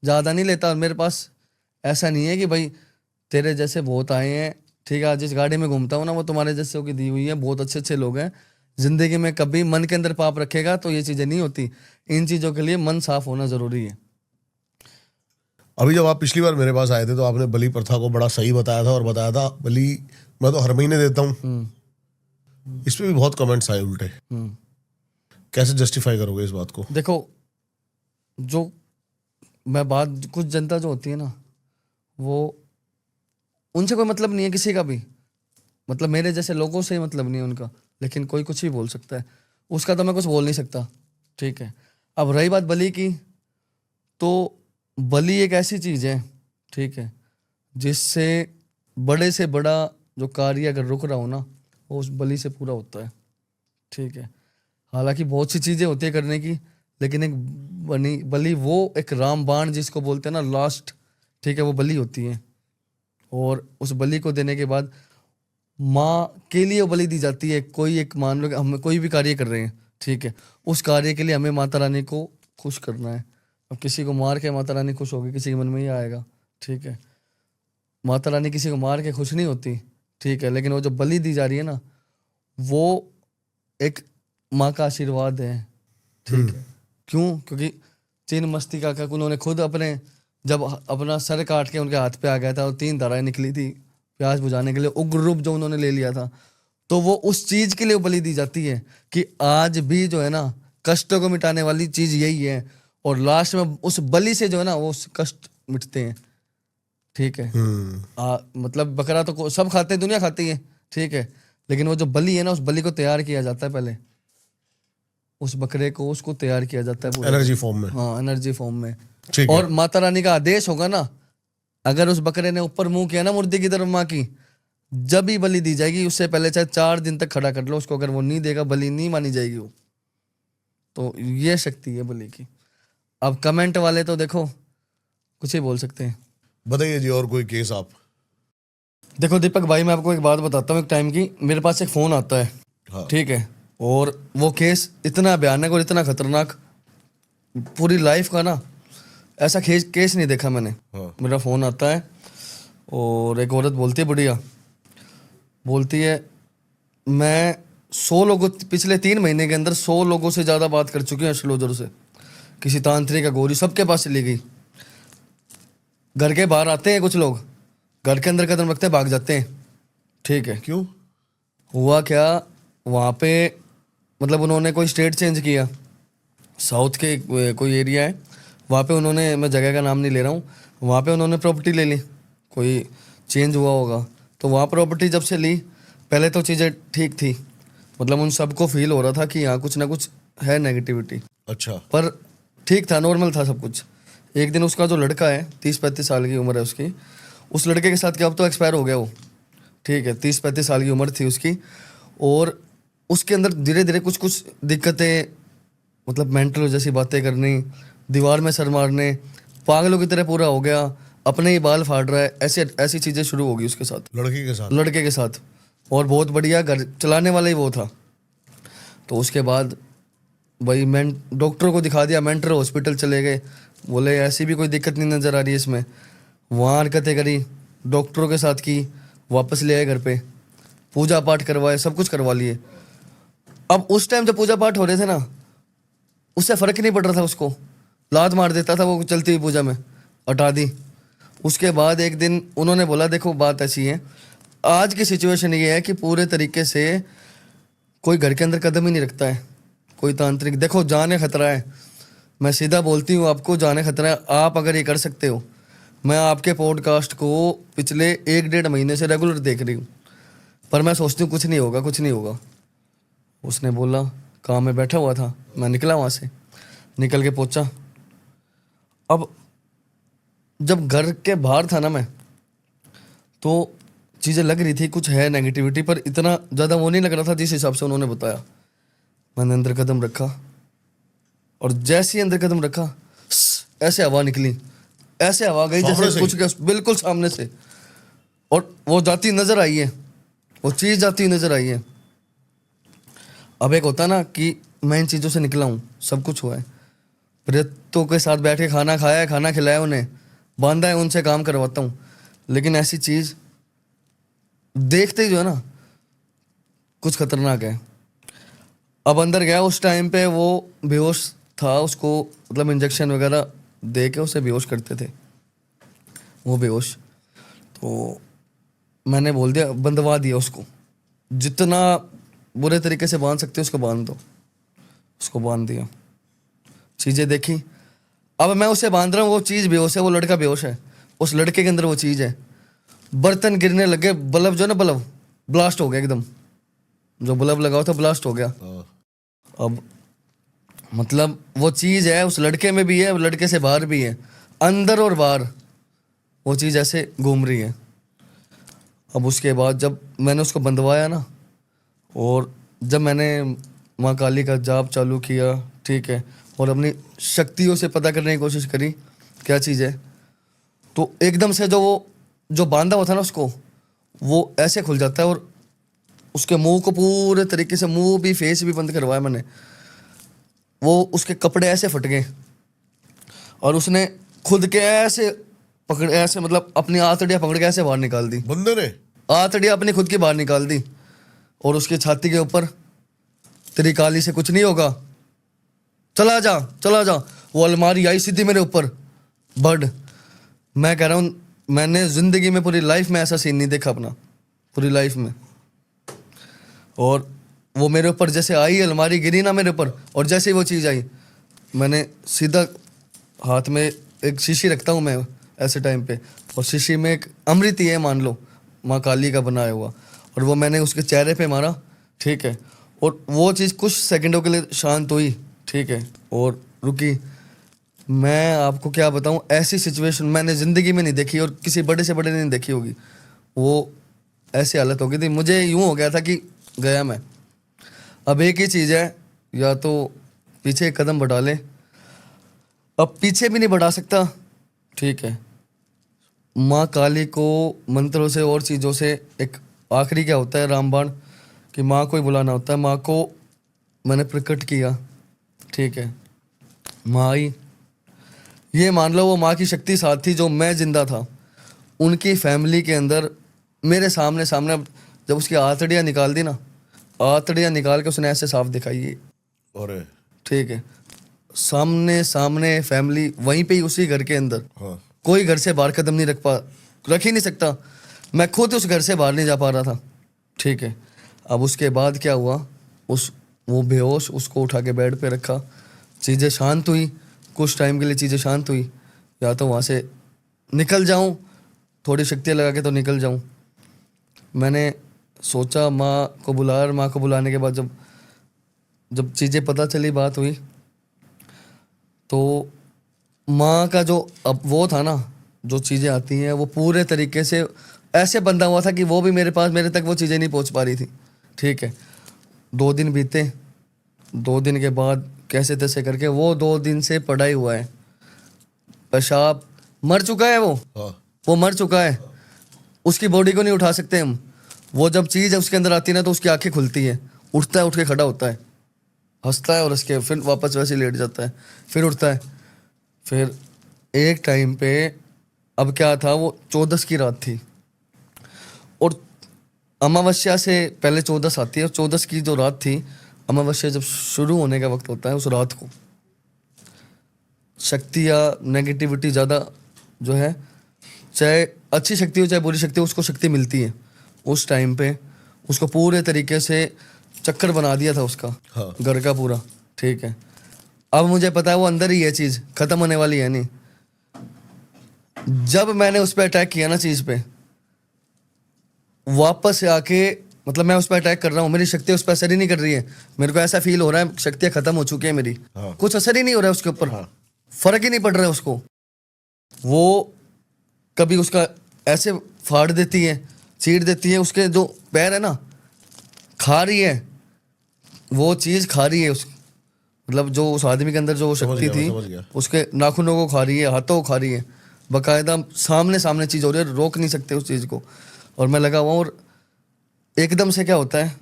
ज़्यादा नहीं लेता। और मेरे पास ऐसा नहीं है कि भाई तेरे जैसे बहुत आए हैं, ठीक है। जिस गाड़ी में घूमता हूँ ना वो तुम्हारे जैसे की दी हुई है, बहुत अच्छे अच्छे लोग हैं। जिंदगी में कभी मन के अंदर पाप रखेगा तो ये चीज़ें नहीं होती। इन चीज़ों के लिए मन साफ होना ज़रूरी है। अभी जब आप पिछली बार मेरे पास आए थे तो आपने बलि प्रथा को बड़ा सही बताया था और बताया था बलि मैं तो हर महीने देता हूँ। इस पे भी बहुत कमेंट्स आए उल्टे। कैसे जस्टिफाई करोगे इस बात को? देखो, जो मैं बात, कुछ जनता जो होती है ना, वो उनसे कोई मतलब नहीं है किसी का भी, मतलब मेरे जैसे लोगों से ही मतलब नहीं है उनका। लेकिन कोई कुछ भी बोल सकता है, उसका तो मैं कुछ बोल नहीं सकता, ठीक है। अब रही बात बलि की, तो बलि एक ऐसी चीज़ है, ठीक है, जिससे बड़े से बड़ा जो कार्य अगर रुक रहा हो ना, वो उस बलि से पूरा होता है, ठीक है। हालांकि बहुत सी चीज़ें होती है करने की, लेकिन एक बलि वो एक रामबाण जिसको बोलते हैं ना लास्ट, ठीक है, वो बलि होती है। और उस बलि को देने के बाद माँ के लिए वो बलि दी जाती है। कोई एक, मान लो कि हम कोई भी कार्य कर रहे हैं, ठीक है, उस कार्य के लिए हमें माता रानी को खुश करना है। अब किसी को मार के माता रानी खुश होगी, किसी के मन में ही आएगा, ठीक है। माता रानी किसी को मार के खुश नहीं होती, ठीक है, लेकिन वो जो बलि दी जा रही है ना, वो एक माँ का आशीर्वाद है, ठीक है। क्यों? क्योंकि चिन मस्तिका का उन्होंने खुद अपने जब अपना सर काट के उनके हाथ पे आ गया था और 3 धाराएं निकली थी प्यास बुझाने के लिए, उग्र रूप जो उन्होंने ले लिया था, तो वो उस चीज के लिए बलि दी जाती है कि आज भी जो है ना कष्टों को मिटाने वाली चीज यही है, और लास्ट में उस बलि से जो है ना वो कष्ट मिटते हैं, ठीक है। मतलब बकरा तो सब खाते हैं, दुनिया खाती है, ठीक है, लेकिन वो जो बलि है ना, उस बलि को तैयार किया जाता है पहले, उस बकरे को उसको तैयार किया जाता है पूरा, एनर्जी फॉर्म में। हाँ एनर्जी फॉर्म में। ठीक है। और माता रानी का आदेश होगा ना, अगर उस बकरे ने ऊपर मुंह किया ना मूर्ति की तरफ माँ की, जब ही बलि दी जाएगी उससे पहले चाहे 4 दिन तक खड़ा कर लो उसको, अगर वो नहीं देगा बलि नहीं मानी जाएगी वो। तो ये शक्ति है बलि की। अब कमेंट वाले तो देखो कुछ ही बोल सकते हैं। बताइए जी, और कोई केस आप? देखो दीपक भाई, मैं आपको एक बात बताता हूँ, एक टाइम की मेरे पास एक फोन आता है, हाँ। ठीक है, और वो केस इतना भयानक और इतना खतरनाक, पूरी लाइफ का ना ऐसा केस नहीं देखा मैंने। हाँ। मेरा फोन आता है और एक औरत बोलती है, बढ़िया बोलती है, मैं 100 लोगों, पिछले 3 महीने के अंदर 100 लोगों से ज़्यादा बात कर चुकी हूँ एस्ट्रोलॉजर से, किसी तांत्रिक का गोरी सबके पास चली गई। घर के बाहर आते हैं कुछ लोग, घर के अंदर कदम रखते हैं भाग जाते हैं, ठीक है। क्यों? हुआ क्या वहाँ पे, मतलब उन्होंने कोई स्टेट चेंज किया, साउथ के कोई एरिया है वहाँ पे उन्होंने, मैं जगह का नाम नहीं ले रहा हूँ, वहाँ पे उन्होंने प्रॉपर्टी ले ली, कोई चेंज हुआ होगा, तो वहाँ प्रॉपर्टी जब से ली, पहले तो चीज़ें ठीक थी, मतलब उन सबको फील हो रहा था कि यहाँ कुछ ना कुछ है नेगेटिविटी, अच्छा। पर ठीक था, नॉर्मल था सब कुछ। एक दिन उसका जो लड़का है, 30-35 साल की उम्र है उसकी, उस लड़के के साथ क्या, अब तो एक्सपायर हो गया वो, ठीक है, 30-35 साल की उम्र थी उसकी, और उसके अंदर धीरे धीरे कुछ कुछ दिक्कतें, मतलब मेंटल जैसी बातें करनी, दीवार में सर मारने, पागलों की तरह पूरा हो गया, अपने ही बाल फाड़ रहा है, ऐसे ऐसी चीज़ें शुरू हो गई उसके साथ, लड़के के साथ, और बहुत बढ़िया घर चलाने वाला ही वो था। तो उसके बाद भाई मैं डॉक्टरों को दिखा दिया, मेंटल हॉस्पिटल चले गए, बोले ऐसी भी कोई दिक्कत नहीं नज़र आ रही है इसमें, वहाँ हरकतें करी, डॉक्टरों के साथ की, वापस ले आए घर पे, पूजा पाठ करवाए, सब कुछ करवा लिए। अब उस टाइम जब पूजा पाठ हो रहे थे ना, उससे फ़र्क नहीं पड़ रहा था उसको, लात मार देता था वो चलती हुई पूजा में, हटा दी। उसके बाद एक दिन उन्होंने बोला, देखो बात ऐसी है, आज की सिचुएशन ये है कि पूरे तरीके से कोई घर के अंदर कदम ही नहीं रखता है, कोई तांत्रिक, देखो जाने खतरा है, मैं सीधा बोलती हूँ आपको, जाने खतरा है। आप अगर ये कर सकते हो, मैं आपके पॉडकास्ट को पिछले 1-1.5 महीने से रेगुलर देख रही हूँ, पर मैं सोचती हूँ कुछ नहीं होगा, कुछ नहीं होगा। उसने बोला, काम में बैठा हुआ था, मैं निकला वहाँ से, निकल के पहुँचा। अब जब घर के बाहर था ना मैं, तो चीज़ें लग रही थी कुछ है नेगेटिविटी, पर इतना ज़्यादा वो नहीं लग रहा था जिस हिसाब से उन्होंने बताया। मैंने अंदर कदम रखा, और जैसे ही अंदर कदम रखा, ऐसे हवा निकली, ऐसे हवा गई जैसे कुछ के बिल्कुल सामने से, और वो जाती नजर आई है, वो चीज़ जाती नजर आई है। अब एक होता ना कि मैं इन चीज़ों से निकला हूँ, सब कुछ हुआ है, प्रेतों के साथ बैठ के खाना खाया है, खाना खिलाया उन्हें, बांधा है, उनसे काम करवाता हूँ, लेकिन ऐसी चीज़ देखते ही जो है ना कुछ खतरनाक है। अब अंदर गया, उस टाइम पे वो बेहोश था, उसको मतलब इंजेक्शन वगैरह दे के उसे बेहोश करते थे, वो बेहोश। तो मैंने बोल दिया, बंधवा दिया उसको, जितना बुरे तरीके से बांध सकते उसको बांध दो, उसको बांध दिया, चीज़ें देखी। अब मैं उसे बांध रहा हूँ, वो चीज़ बेहोश है, वो लड़का बेहोश है, उस लड़के के अंदर वो चीज़ है, बर्तन गिरने लगे, बल्ब जो ना, बल्ब ब्लास्ट हो गया एकदम, जो बल्ब लगा हुआ था ब्लास्ट हो गया। अब मतलब वो चीज़ है उस लड़के में भी है, लड़के से बाहर भी है, अंदर और बाहर वो चीज़ ऐसे घूम रही है। अब उसके बाद जब मैंने उसको बंधवाया ना, और जब मैंने माँ काली का जाप चालू किया, ठीक है, और अपनी शक्तियों से पता करने की कोशिश करी क्या चीज़ है, तो एकदम से जो बांधा हुआ था ना उसको, वो ऐसे खुल जाता है, और उसके मुंह को पूरे तरीके से, मुंह भी फेस भी बंद करवाया मैंने, वो उसके कपड़े ऐसे फट गए, और उसने खुद के ऐसे पकड़ ऐसे मतलब अपनी आंतड़ियाँ पकड़ के ऐसे बाहर निकाल दी, बंदे ने? आंतड़ियाँ अपनी खुद की बाहर निकाल दी, और उसकी छाती के ऊपर, तेरी काली से कुछ नहीं होगा, चला जा चला जा। वो अलमारी आई सीधी मेरे ऊपर, बड। मैं कह रहा हूँ मैंने जिंदगी में पूरी लाइफ में ऐसा सीन नहीं देखा अपना, पूरी लाइफ में। और वो मेरे ऊपर जैसे आई, अलमारी गिरी ना मेरे ऊपर, और जैसे ही वो चीज़ आई, मैंने सीधा हाथ में एक शीशी रखता हूँ मैं ऐसे टाइम पे, और शीशी में एक अमृत ही है मान लो, माँ काली का बनाया हुआ, और वो मैंने उसके चेहरे पे मारा, ठीक है। और वो चीज़ कुछ सेकंडों के लिए शांत हुई, ठीक है, और रुकी। मैं आपको क्या बताऊं, ऐसी सिचुएशन मैंने ज़िंदगी में नहीं देखी, और किसी बड़े से बड़े ने नहीं देखी होगी। वो ऐसी हालत हो गई थी, मुझे यूं हो गया था कि गया मैं। अब एक ही चीज़ है, या तो पीछे एक कदम बढ़ा ले, अब पीछे भी नहीं बढ़ा सकता, ठीक है। माँ काली को मंत्रों से और चीज़ों से एक आखिरी क्या होता है रामबाण, कि माँ को ही बुलाना होता है। माँ को मैंने प्रकट किया, ठीक है, माँ आई। ये मान लो वो माँ की शक्ति साथ थी, जो मैं जिंदा था उनकी फैमिली के अंदर मेरे सामने सामने। जब उसकी आंतड़ियाँ निकाल दी ना, आंतड़ियाँ निकाल के उसने ऐसे साफ दिखाई है, अरे ठीक है, सामने सामने फैमिली वहीं पे ही उसी घर के अंदर। हाँ। कोई घर से बाहर कदम नहीं रख ही नहीं सकता। मैं खुद उस घर से बाहर नहीं जा पा रहा था, ठीक है। अब उसके बाद क्या हुआ, वो बेहोश, उसको उठा के बेड पे रखा, चीज़ें शांत हुई, कुछ टाइम के लिए चीज़ें शांत हुई। या तो वहाँ से निकल जाऊँ, थोड़ी शक्तियाँ लगा के तो निकल जाऊँ। मैंने सोचा माँ को बुला, माँ को बुलाने के बाद जब चीज़ें पता चली, बात हुई, तो माँ का जो अब वो था ना, जो चीज़ें आती हैं वो पूरे तरीके से ऐसे बंधा हुआ था कि वो भी मेरे तक वो चीज़ें नहीं पहुँच पा रही थी, ठीक है। 2 दिन बीते, 2 दिन के बाद कैसे तैसे करके वो 2 दिन से पड़ा ही हुआ है। पेशाब मर चुका है हाँ। वो मर चुका है, उसकी बॉडी को नहीं उठा सकते हम। वो जब चीज़ उसके अंदर आती है ना, तो उसकी आंखें खुलती है, उठता है, उठ के खड़ा होता है, हंसता है, और उसके फिर वापस वैसे लेट जाता है, फिर उठता है। फिर एक टाइम पे, अब क्या था, वो 14 की रात थी, और अमावस्या से पहले 14 आती है, और 14 की जो रात थी, अमावस्या जब शुरू होने का वक्त होता है, उस रात को शक्ति या नेगेटिविटी ज़्यादा जो है, चाहे अच्छी शक्ति हो चाहे बुरी शक्ति हो, उसको शक्ति मिलती है। उस टाइम पे उसको पूरे तरीके से चक्कर बना दिया था उसका, हाँ। घर का पूरा, ठीक है। अब मुझे पता है वो अंदर ही है, चीज़ ख़त्म होने वाली है नहीं। जब मैंने उस पर अटैक किया ना, चीज़ पे वापस से आके, मतलब मैं उस पर अटैक कर रहा हूँ, मेरी शक्ति उस पर असर ही नहीं कर रही है। मेरे को ऐसा फील हो रहा है शक्तियाँ ख़त्म हो चुकी है मेरी, हाँ। कुछ असर ही नहीं हो रहा है उसके ऊपर, हाँ। फ़र्क ही नहीं पड़ रहा है उसको। वो कभी उसका ऐसे फाड़ देती है, चीर देती है, उसके जो पैर है ना, खा रही है, वो चीज़ खा रही है उस, मतलब जो उस आदमी के अंदर जो वो समझ शक्ति गया, मैं थी, समझ गया। उसके नाखूनों को खा रही है, हाथों को खा रही है, बाकायदा सामने सामने चीज़ हो रही है, रोक नहीं सकते उस चीज़ को। और मैं लगा हुआ हूँ, और एकदम से क्या होता है,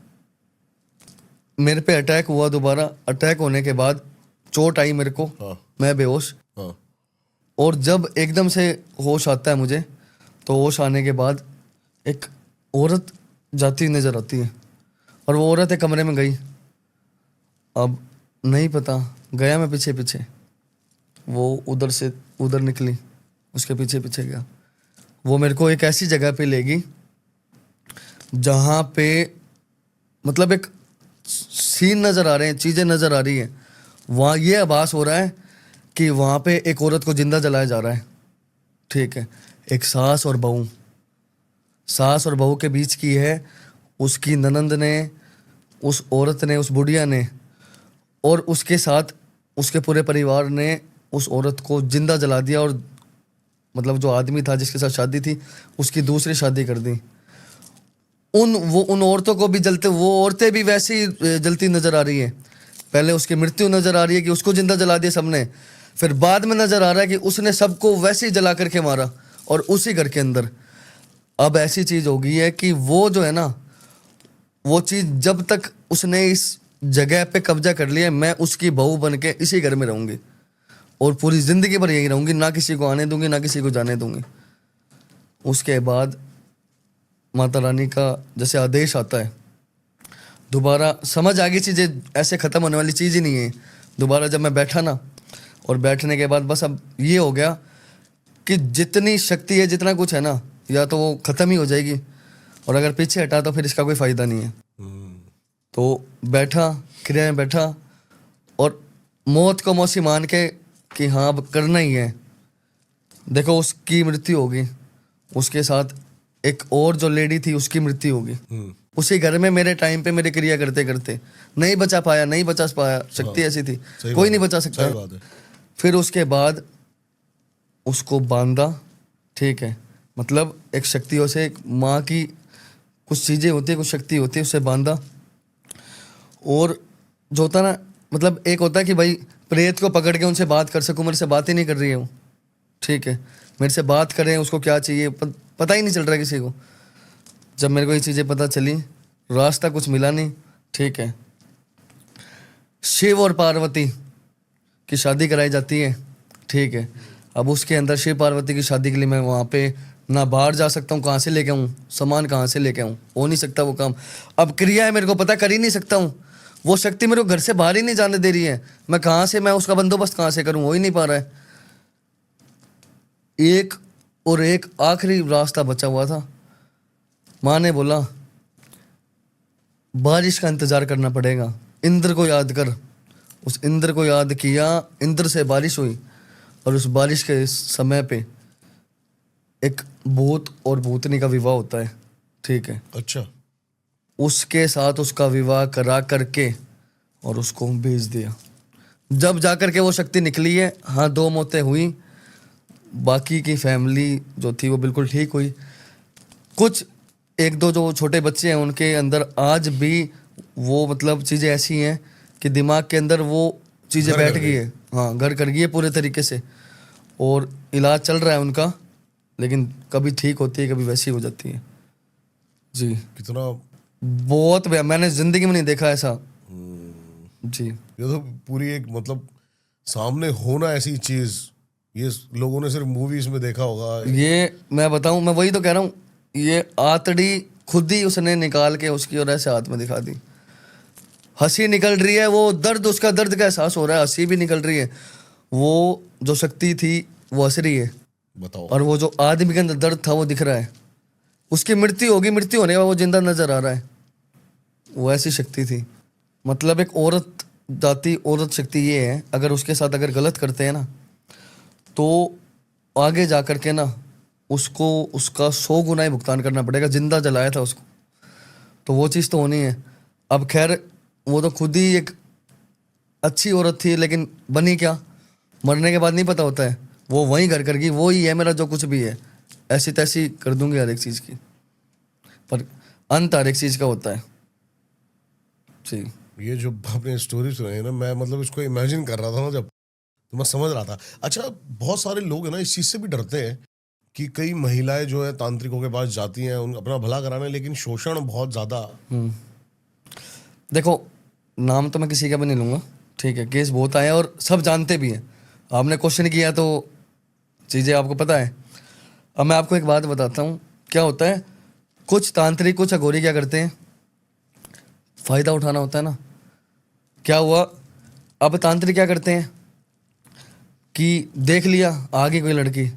मेरे पे अटैक हुआ दोबारा। अटैक होने के बाद चोट आई मेरे को, हाँ। मैं बेहोश। हाँ। और जब एकदम से होश आता है मुझे, तो होश आने के बाद एक औरत जाती नज़र आती है, और वो औरत एक कमरे में गई। अब नहीं पता, गया मैं पीछे पीछे, वो उधर से उधर निकली, उसके पीछे पीछे गया। वो मेरे को एक ऐसी जगह पे लेगी जहाँ पे मतलब एक सीन नज़र आ रहे हैं, चीज़ें नज़र आ रही हैं। वहाँ ये आभास हो रहा है कि वहाँ पे एक औरत को जिंदा जलाया जा रहा है, ठीक है। एक सास और बहू के बीच की है, उसकी ननंद ने, उस औरत ने, उस बुढ़िया ने, और उसके साथ उसके पूरे परिवार ने उस औरत को जिंदा जला दिया, और मतलब जो आदमी था जिसके साथ शादी थी, उसकी दूसरी शादी कर दी। उन औरतों को भी जलते, वो औरतें भी वैसे ही जलती नजर आ रही है। पहले उसकी मृत्यु नजर आ रही है कि उसको जिंदा जला दिया सबने, फिर बाद में नजर आ रहा है कि उसने सबको वैसे ही जला करके मारा, और उसी घर के अंदर। अब ऐसी चीज हो गई है कि वो जो है ना, वो चीज जब तक उसने इस जगह पे कब्जा कर लिया है, मैं उसकी बहू बन के इसी घर में रहूंगी। और पूरी ज़िंदगी भर यही रहूँगी, ना किसी को आने दूंगी ना किसी को जाने दूंगी। उसके बाद माता रानी का जैसे आदेश आता है, दोबारा समझ आ गई चीज़ें ऐसे ख़त्म होने वाली चीज़ ही नहीं है। दोबारा जब मैं बैठा ना, और बैठने के बाद बस अब ये हो गया कि जितनी शक्ति है, जितना कुछ है ना, या तो वो ख़त्म ही हो जाएगी, और अगर पीछे हटा तो फिर इसका कोई फ़ायदा नहीं है। तो बैठा, क्रिया में बैठा, और मौत को मौसी मान के कि हाँ अब करना ही है। देखो उसकी मृत्यु होगी, उसके साथ एक और जो लेडी थी उसकी मृत्यु होगी, उसी घर में मेरे टाइम पे मेरे क्रिया करते करते नहीं बचा पाया। शक्ति ऐसी थी, कोई नहीं बचा सकता। सही बात है। फिर उसके बाद उसको बांधा, ठीक है, मतलब एक शक्तियों से, एक माँ की कुछ चीज़ें होती है, कुछ शक्ति होती है, उससे बांधा। और जो होता ना, मतलब एक होता है कि भाई प्रेत को पकड़ के उनसे बात कर सकूं, मेरे से बात ही नहीं कर रही है वो, ठीक है, मेरे से बात करें, उसको क्या चाहिए पता ही नहीं चल रहा किसी को। जब मेरे को ये चीज़ें पता चली, रास्ता कुछ मिला नहीं, ठीक है, शिव और पार्वती की शादी कराई जाती है, ठीक है। अब उसके अंदर शिव पार्वती की शादी के लिए मैं वहाँ पे ना बाहर जा सकता हूँ, कहाँ से लेके आऊँ सामान, कहाँ से लेके आऊँ, हो नहीं सकता वो काम। अब क्रिया है, मेरे को पता, कर ही नहीं सकता हूँ। वो शक्ति मेरे को घर से बाहर ही नहीं जाने दे रही है, मैं कहाँ से, मैं उसका बंदोबस्त कहाँ से करूँ, हो ही नहीं पा रहा है। एक और एक आखिरी रास्ता बचा हुआ था। माँ ने बोला बारिश का इंतजार करना पड़ेगा, इंद्र को याद कर। उस इंद्र को याद किया, इंद्र से बारिश हुई, और उस बारिश के समय पे एक भूत और भूतनी का विवाह होता है, ठीक है। अच्छा। उसके साथ उसका विवाह करा करके और उसको भेज दिया। जब जाकर के वो शक्ति निकली है, हाँ 2 मौतें हुई, बाकी की फैमिली जो थी वो बिल्कुल ठीक हुई। कुछ 1-2 जो छोटे बच्चे हैं उनके अंदर आज भी वो मतलब चीज़ें ऐसी हैं कि दिमाग के अंदर वो चीज़ें बैठ गई है, हाँ घर कर गई है पूरे तरीके से, और इलाज चल रहा है उनका, लेकिन कभी ठीक होती है, कभी वैसी हो जाती है जी। कितना बहुत मैंने जिंदगी में नहीं देखा ऐसा जी। ये तो पूरी एक मतलब सामने होना ऐसी चीज, ये लोगों ने सिर्फ मूवीज में देखा होगा। ये मैं बताऊं, मैं वही तो कह रहा हूँ, ये आतड़ी खुद ही उसने निकाल के उसकी और ऐसे हाथ में दिखा दी। हंसी निकल रही है, वो दर्द, उसका दर्द का एहसास हो रहा है, हंसी भी निकल रही है। वो जो शक्ति थी वो हंस रही है, बताओ। और वो जो आदमी के अंदर दर्द था वो दिख रहा है। उसकी मृत्यु होगी, मृत्यु होने के बाद वो जिंदा नजर आ रहा है। वो ऐसी शक्ति थी। मतलब एक औरत जाति, औरत शक्ति ये है, अगर उसके साथ अगर गलत करते हैं ना, तो आगे जा कर के ना उसको उसका 100 गुना ही भुगतान करना पड़ेगा। जिंदा जलाया था उसको, तो वो चीज़ तो होनी है। अब खैर वो तो खुद ही एक अच्छी औरत थी, लेकिन बनी क्या, मरने के बाद नहीं पता होता है। वो वहीं घर कर गई, वो ही है मेरा जो कुछ भी है, ऐसी तैसी कर दूंगी हर एक चीज़ की, पर अंत हर एक चीज़ का होता है जी। ये जो आपने स्टोरी सुनाई है ना, मैं मतलब इसको इमेजिन कर रहा था ना जब, तो मैं समझ रहा था। अच्छा, बहुत सारे लोग हैं ना इस चीज से भी डरते हैं कि कई महिलाएं जो है तांत्रिकों के पास जाती हैं उन अपना भला कराने, लेकिन शोषण बहुत ज्यादा। देखो नाम तो मैं किसी का भी नहीं लूँगा, ठीक है, केस बहुत आए और सब जानते भी हैं। आपने क्वेश्चन किया तो चीज़ें आपको पता है। अब मैं आपको एक बात बताता हूँ, क्या होता है, कुछ तांत्रिक, कुछ अघोरी क्या करते हैं, फ़ायदा उठाना होता है ना। क्या हुआ, अब तांत्रिक क्या करते हैं कि देख लिया आगे कोई लड़की,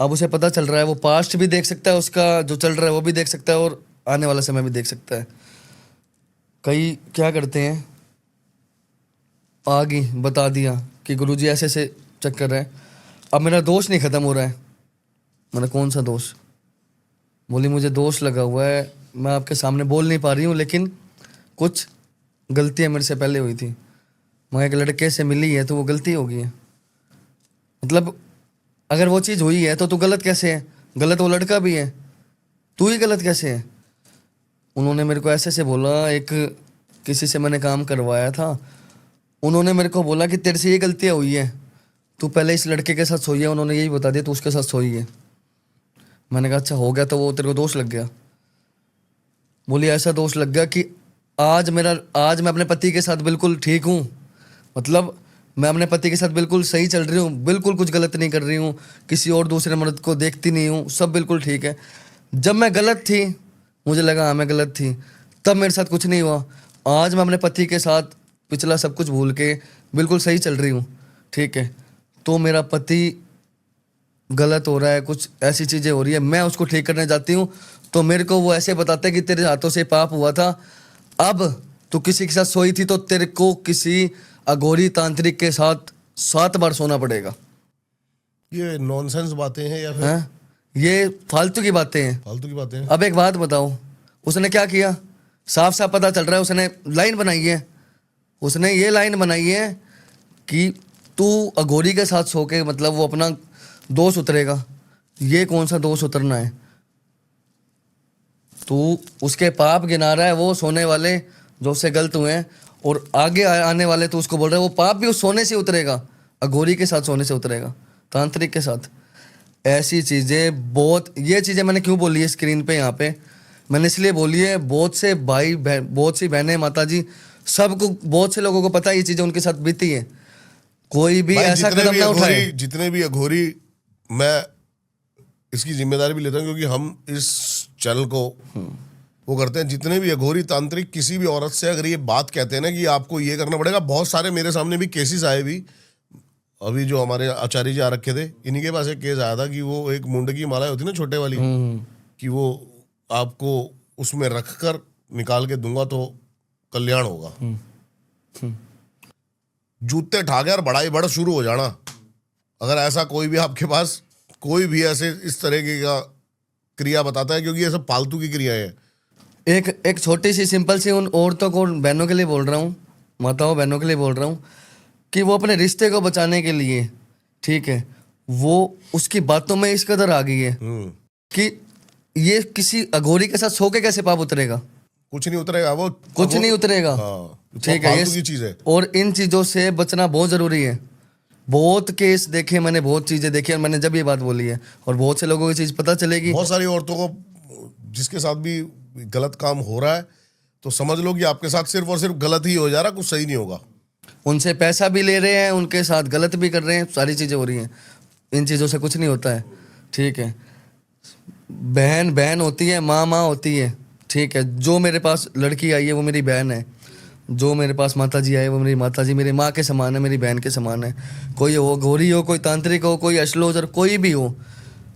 अब उसे पता चल रहा है, वो पास्ट भी देख सकता है, उसका जो चल रहा है वो भी देख सकता है, और आने वाला समय भी देख सकता है। कई क्या करते हैं, आगे बता दिया कि गुरुजी ऐसे ऐसे चक्कर है, अब मेरा दोष नहीं ख़त्म हो रहा है। मैंने कौन सा दोष, बोली मुझे दोष लगा हुआ है, मैं आपके सामने बोल नहीं पा रही हूँ, लेकिन कुछ गलतियाँ मेरे से पहले हुई थी। मैं एक लड़के से मिली है तो वो गलती हो गई है। मतलब अगर वो चीज़ हुई है तो तू गलत कैसे है, गलत वो लड़का भी है, तू ही गलत कैसे है। उन्होंने मेरे को ऐसे से बोला, एक किसी से मैंने काम करवाया था, उन्होंने मेरे को बोला कि तेरे से ये गलतियाँ हुई है, तू पहले इस लड़के के साथ सोई है, उन्होंने यही बता दिया तू उसके साथ सोई है। मैंने कहा अच्छा हो गया, तो वो तेरे को दोष लग गया। बोली ऐसा दोष लग गया कि आज मैं अपने पति के साथ बिल्कुल ठीक हूँ, मतलब मैं अपने पति के साथ बिल्कुल सही चल रही हूँ, बिल्कुल कुछ गलत नहीं कर रही हूँ, किसी और दूसरे मर्द को देखती नहीं हूँ, सब बिल्कुल ठीक है। जब मैं गलत थी, मुझे लगा हाँ मैं गलत थी, तब मेरे साथ कुछ नहीं हुआ। आज मैं अपने पति के साथ पिछला सब कुछ भूल के बिल्कुल सही चल रही हूँ, ठीक है। तो मेरा पति गलत हो रहा है, कुछ ऐसी चीज़ें हो रही है, मैं उसको ठीक करने जाती हूँ तो मेरे को वो ऐसे बताते हैं कि तेरे हाथों से पाप हुआ था, अब तू किसी के साथ सोई थी तो तेरे को किसी अघोरी तांत्रिक के साथ 7 बार सोना पड़ेगा। ये नॉनसेंस बातें हैं या फिर हैं? ये फालतू की बातें हैं। फालतू की बातें हैं? अब एक बात बताओ, उसने क्या किया? साफ साफ पता चल रहा है, उसने लाइन बनाई है, उसने ये लाइन बनाई है कि तू अघोरी के साथ सो के मतलब वो अपना दोष उतरेगा। ये कौन सा दोष उतरना है? तू उसके पाप गिना रहा है, वो सोने वाले जो उससे गलत हुए हैं, और आगे आने वाले तो उसको बोल रहा है वो पाप भी उस सोने से उतरेगा, अघोरी के साथ सोने से उतरेगा, तांत्रिक के साथ। ऐसी चीज़ें बहुत, ये चीज़ें मैंने क्यों बोली है स्क्रीन पे यहाँ पे, मैंने इसलिए बोली है, बहुत से भाई बहुत सी बहनें, माता जी, सबको, बहुत से लोगों को पता है ये चीज़ें उनके साथ बीती है। कोई भी भाई, ऐसा कदम ना उठाए। जितने भी अघोरी, मैं इसकी जिम्मेदारी भी लेता हूँ क्योंकि हम इस चैनल को वो करते हैं, जितने भी अघोरी तांत्रिक किसी भी औरत से अगर ये बात कहते हैं ना कि आपको ये करना पड़ेगा, बहुत सारे मेरे सामने भी केसेस आए भी, अभी जो हमारे आचार्य जी आ रखे थे, इन्हीं के पास एक केस आया था कि वो एक मुंड की माला होती ना छोटे वाली, कि वो आपको उसमें रख कर निकाल के दूंगा तो कल्याण होगा। जूते ठाके और बड़ाई बड़ शुरू हो जाना। अगर ऐसा कोई भी आपके पास कोई भी ऐसे इस तरह की का क्रिया बताता है, क्योंकि ये सब फालतू की क्रियाएं हैं। एक छोटी सी सिंपल सी उन औरतों को, बहनों के लिए बोल रहा हूँ, माताओं बहनों के लिए बोल रहा हूँ, कि वो अपने रिश्ते को बचाने के लिए, ठीक है, वो उसकी बातों में इस कदर आ गई है कि ये किसी अघोरी के साथ सो के कैसे पाप उतरेगा? कुछ नहीं उतरेगा, वो कुछ नहीं उतरेगा। हाँ, ठीक है, फालतू की चीज है। और इन चीज़ों से बचना बहुत ज़रूरी है। बहुत केस देखे मैंने, बहुत चीज़ें देखी, और मैंने जब ये बात बोली है, और बहुत से लोगों को चीज़ पता चलेगी। बहुत सारी औरतों को जिसके साथ भी गलत काम हो रहा है तो समझ लो कि आपके साथ सिर्फ और सिर्फ गलत ही हो जा रहा, कुछ सही नहीं होगा। उनसे पैसा भी ले रहे हैं, उनके साथ गलत भी कर रहे हैं, सारी चीज़ें हो रही हैं। इन चीज़ों से कुछ नहीं होता है, ठीक है। बहन बहन होती है, माँ माँ होती है, ठीक है। जो मेरे पास लड़की आई है वो मेरी बहन है, जो मेरे पास माता जी आए वो मेरी माता जी, मेरी माँ के समान है, मेरी बहन के समान है। कोई हो, घोरी हो, कोई तांत्रिक हो, कोई अश्लोचर, कोई भी हो,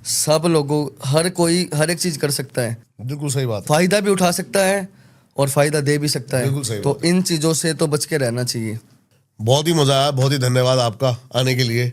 सब लोगों, हर कोई हर एक चीज़ कर सकता है। बिल्कुल सही बात। फ़ायदा भी उठा सकता है और फ़ायदा दे भी सकता बिल्कुल सही है। तो बात है। इन चीज़ों से तो बच के रहना चाहिए। बहुत ही मजा आया, बहुत ही धन्यवाद आपका आने के लिए।